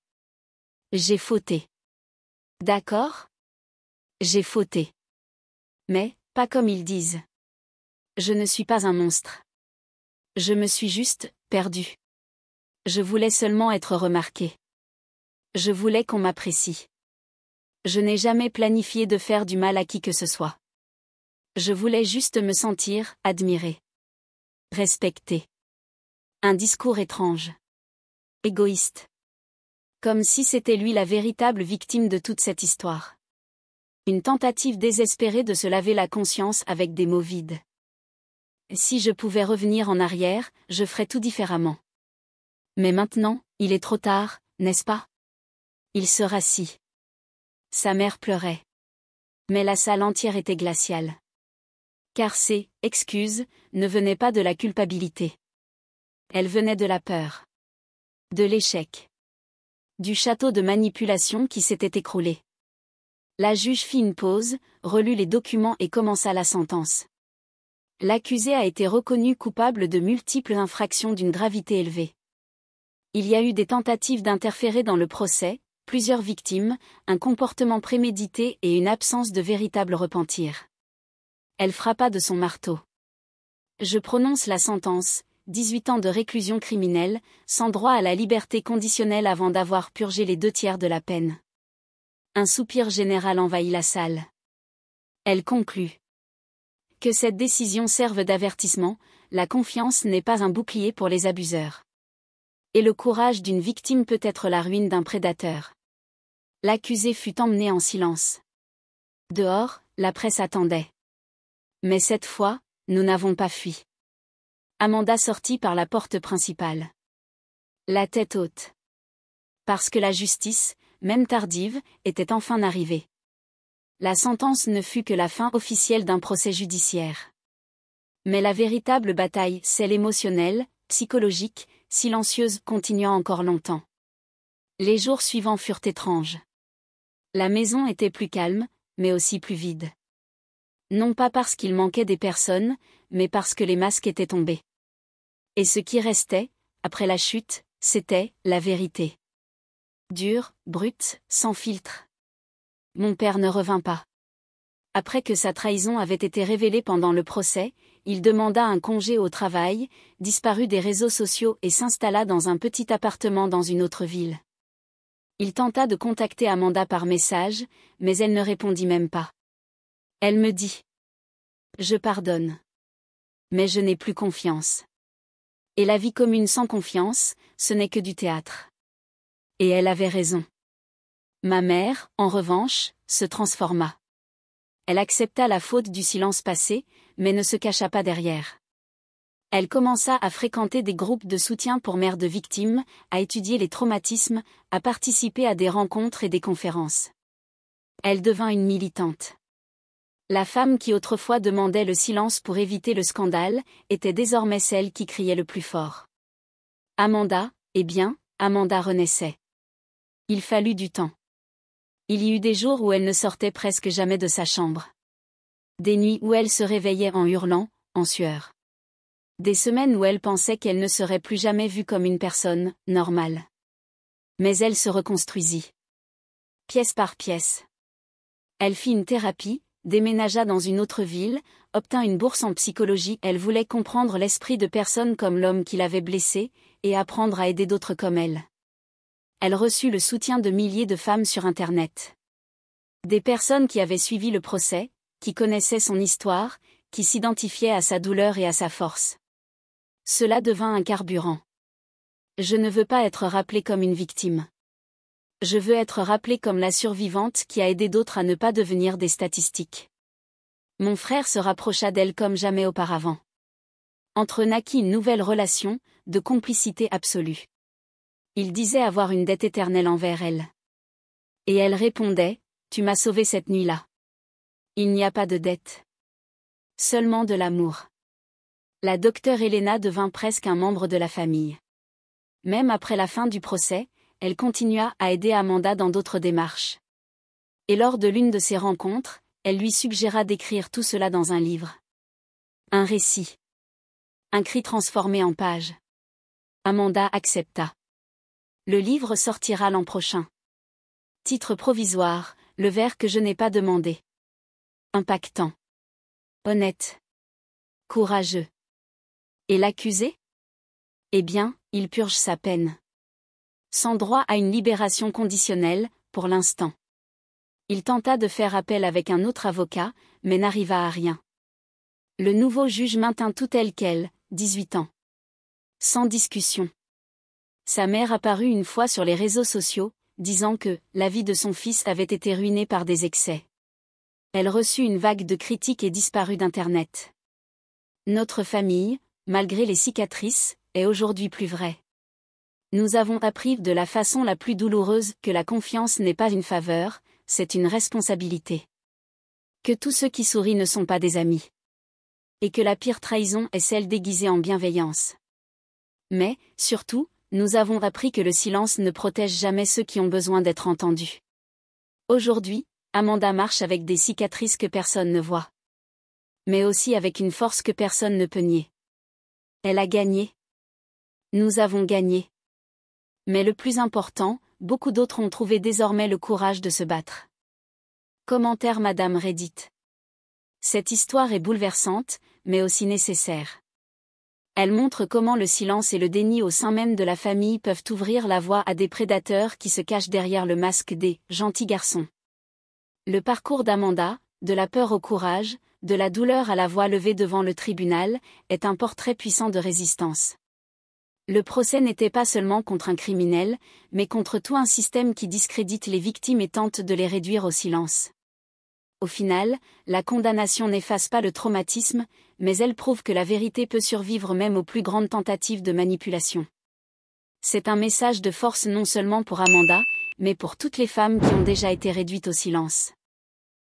J'ai fauté. D'accord? J'ai fauté. Mais, pas comme ils disent. Je ne suis pas un monstre. Je me suis juste perdue. Je voulais seulement être remarquée. Je voulais qu'on m'apprécie. Je n'ai jamais planifié de faire du mal à qui que ce soit. Je voulais juste me sentir admirée. Respectée. Un discours étrange. Égoïste. Comme si c'était lui la véritable victime de toute cette histoire. Une tentative désespérée de se laver la conscience avec des mots vides. Si je pouvais revenir en arrière, je ferais tout différemment. Mais maintenant, il est trop tard, n'est-ce pas? Il se rassit. Sa mère pleurait. Mais la salle entière était glaciale. Car ces excuses ne venaient pas de la culpabilité. Elles venaient de la peur. De l'échec. Du château de manipulation qui s'était écroulé. La juge fit une pause, relut les documents et commença la sentence. L'accusé a été reconnu coupable de multiples infractions d'une gravité élevée. Il y a eu des tentatives d'interférer dans le procès, plusieurs victimes, un comportement prémédité et une absence de véritable repentir. Elle frappa de son marteau. Je prononce la sentence, 18 ans de réclusion criminelle, sans droit à la liberté conditionnelle avant d'avoir purgé les 2/3 de la peine. Un soupir général envahit la salle. Elle conclut. Que cette décision serve d'avertissement, la confiance n'est pas un bouclier pour les abuseurs. Et le courage d'une victime peut être la ruine d'un prédateur. L'accusé fut emmené en silence. Dehors, la presse attendait. Mais cette fois, nous n'avons pas fui. Amanda sortit par la porte principale. La tête haute. Parce que la justice, même tardive, était enfin arrivée. La sentence ne fut que la fin officielle d'un procès judiciaire. Mais la véritable bataille, celle émotionnelle, psychologique, silencieuse, continua encore longtemps. Les jours suivants furent étranges. La maison était plus calme, mais aussi plus vide. Non pas parce qu'il manquait des personnes, mais parce que les masques étaient tombés. Et ce qui restait, après la chute, c'était la vérité. Dure, brute, sans filtre. Mon père ne revint pas. Après que sa trahison avait été révélée pendant le procès, il demanda un congé au travail, disparut des réseaux sociaux et s'installa dans un petit appartement dans une autre ville. Il tenta de contacter Amanda par message, mais elle ne répondit même pas. Elle me dit. Je pardonne. Mais je n'ai plus confiance. Et la vie commune sans confiance, ce n'est que du théâtre. Et elle avait raison. Ma mère, en revanche, se transforma. Elle accepta la faute du silence passé, mais ne se cacha pas derrière. Elle commença à fréquenter des groupes de soutien pour mères de victimes, à étudier les traumatismes, à participer à des rencontres et des conférences. Elle devint une militante. La femme qui autrefois demandait le silence pour éviter le scandale, était désormais celle qui criait le plus fort. Amanda, eh bien, Amanda renaissait. Il fallut du temps. Il y eut des jours où elle ne sortait presque jamais de sa chambre. Des nuits où elle se réveillait en hurlant, en sueur. Des semaines où elle pensait qu'elle ne serait plus jamais vue comme une personne normale. Mais elle se reconstruisit. Pièce par pièce. Elle fit une thérapie, déménagea dans une autre ville, obtint une bourse en psychologie. Elle voulait comprendre l'esprit de personnes comme l'homme qui l'avait blessée, et apprendre à aider d'autres comme elle. Elle reçut le soutien de milliers de femmes sur Internet. Des personnes qui avaient suivi le procès, qui connaissaient son histoire, qui s'identifiaient à sa douleur et à sa force. Cela devint un carburant. Je ne veux pas être rappelée comme une victime. Je veux être rappelée comme la survivante qui a aidé d'autres à ne pas devenir des statistiques. Mon frère se rapprocha d'elle comme jamais auparavant. Entre eux naquit une nouvelle relation, de complicité absolue. Il disait avoir une dette éternelle envers elle. Et elle répondait, « Tu m'as sauvé cette nuit-là. » Il n'y a pas de dette. Seulement de l'amour. La docteure Elena devint presque un membre de la famille. Même après la fin du procès, elle continua à aider Amanda dans d'autres démarches. Et lors de l'une de ces rencontres, elle lui suggéra d'écrire tout cela dans un livre. Un récit. Un cri transformé en page. Amanda accepta. Le livre sortira l'an prochain. Titre provisoire, Le verre que je n'ai pas demandé. Impactant. Honnête. Courageux. Et l'accusé? Eh bien, il purge sa peine. Sans droit à une libération conditionnelle, pour l'instant. Il tenta de faire appel avec un autre avocat, mais n'arriva à rien. Le nouveau juge maintint tout tel quel, 18 ans. Sans discussion. Sa mère apparut une fois sur les réseaux sociaux, disant que la vie de son fils avait été ruinée par des excès. Elle reçut une vague de critiques et disparut d'Internet. Notre famille, malgré les cicatrices, est aujourd'hui plus vraie. Nous avons appris de la façon la plus douloureuse que la confiance n'est pas une faveur, c'est une responsabilité. Que tous ceux qui sourient ne sont pas des amis. Et que la pire trahison est celle déguisée en bienveillance. Mais, surtout, nous avons appris que le silence ne protège jamais ceux qui ont besoin d'être entendus. Aujourd'hui, Amanda marche avec des cicatrices que personne ne voit. Mais aussi avec une force que personne ne peut nier. Elle a gagné. Nous avons gagné. Mais le plus important, beaucoup d'autres ont trouvé désormais le courage de se battre. Commentaire Madame Reddit. Cette histoire est bouleversante, mais aussi nécessaire. Elle montre comment le silence et le déni au sein même de la famille peuvent ouvrir la voie à des prédateurs qui se cachent derrière le masque des « gentils garçons ». Le parcours d'Amanda, de la peur au courage, de la douleur à la voix levée devant le tribunal, est un portrait puissant de résistance. Le procès n'était pas seulement contre un criminel, mais contre tout un système qui discrédite les victimes et tente de les réduire au silence. Au final, la condamnation n'efface pas le traumatisme, mais elle prouve que la vérité peut survivre même aux plus grandes tentatives de manipulation. C'est un message de force non seulement pour Amanda, mais pour toutes les femmes qui ont déjà été réduites au silence.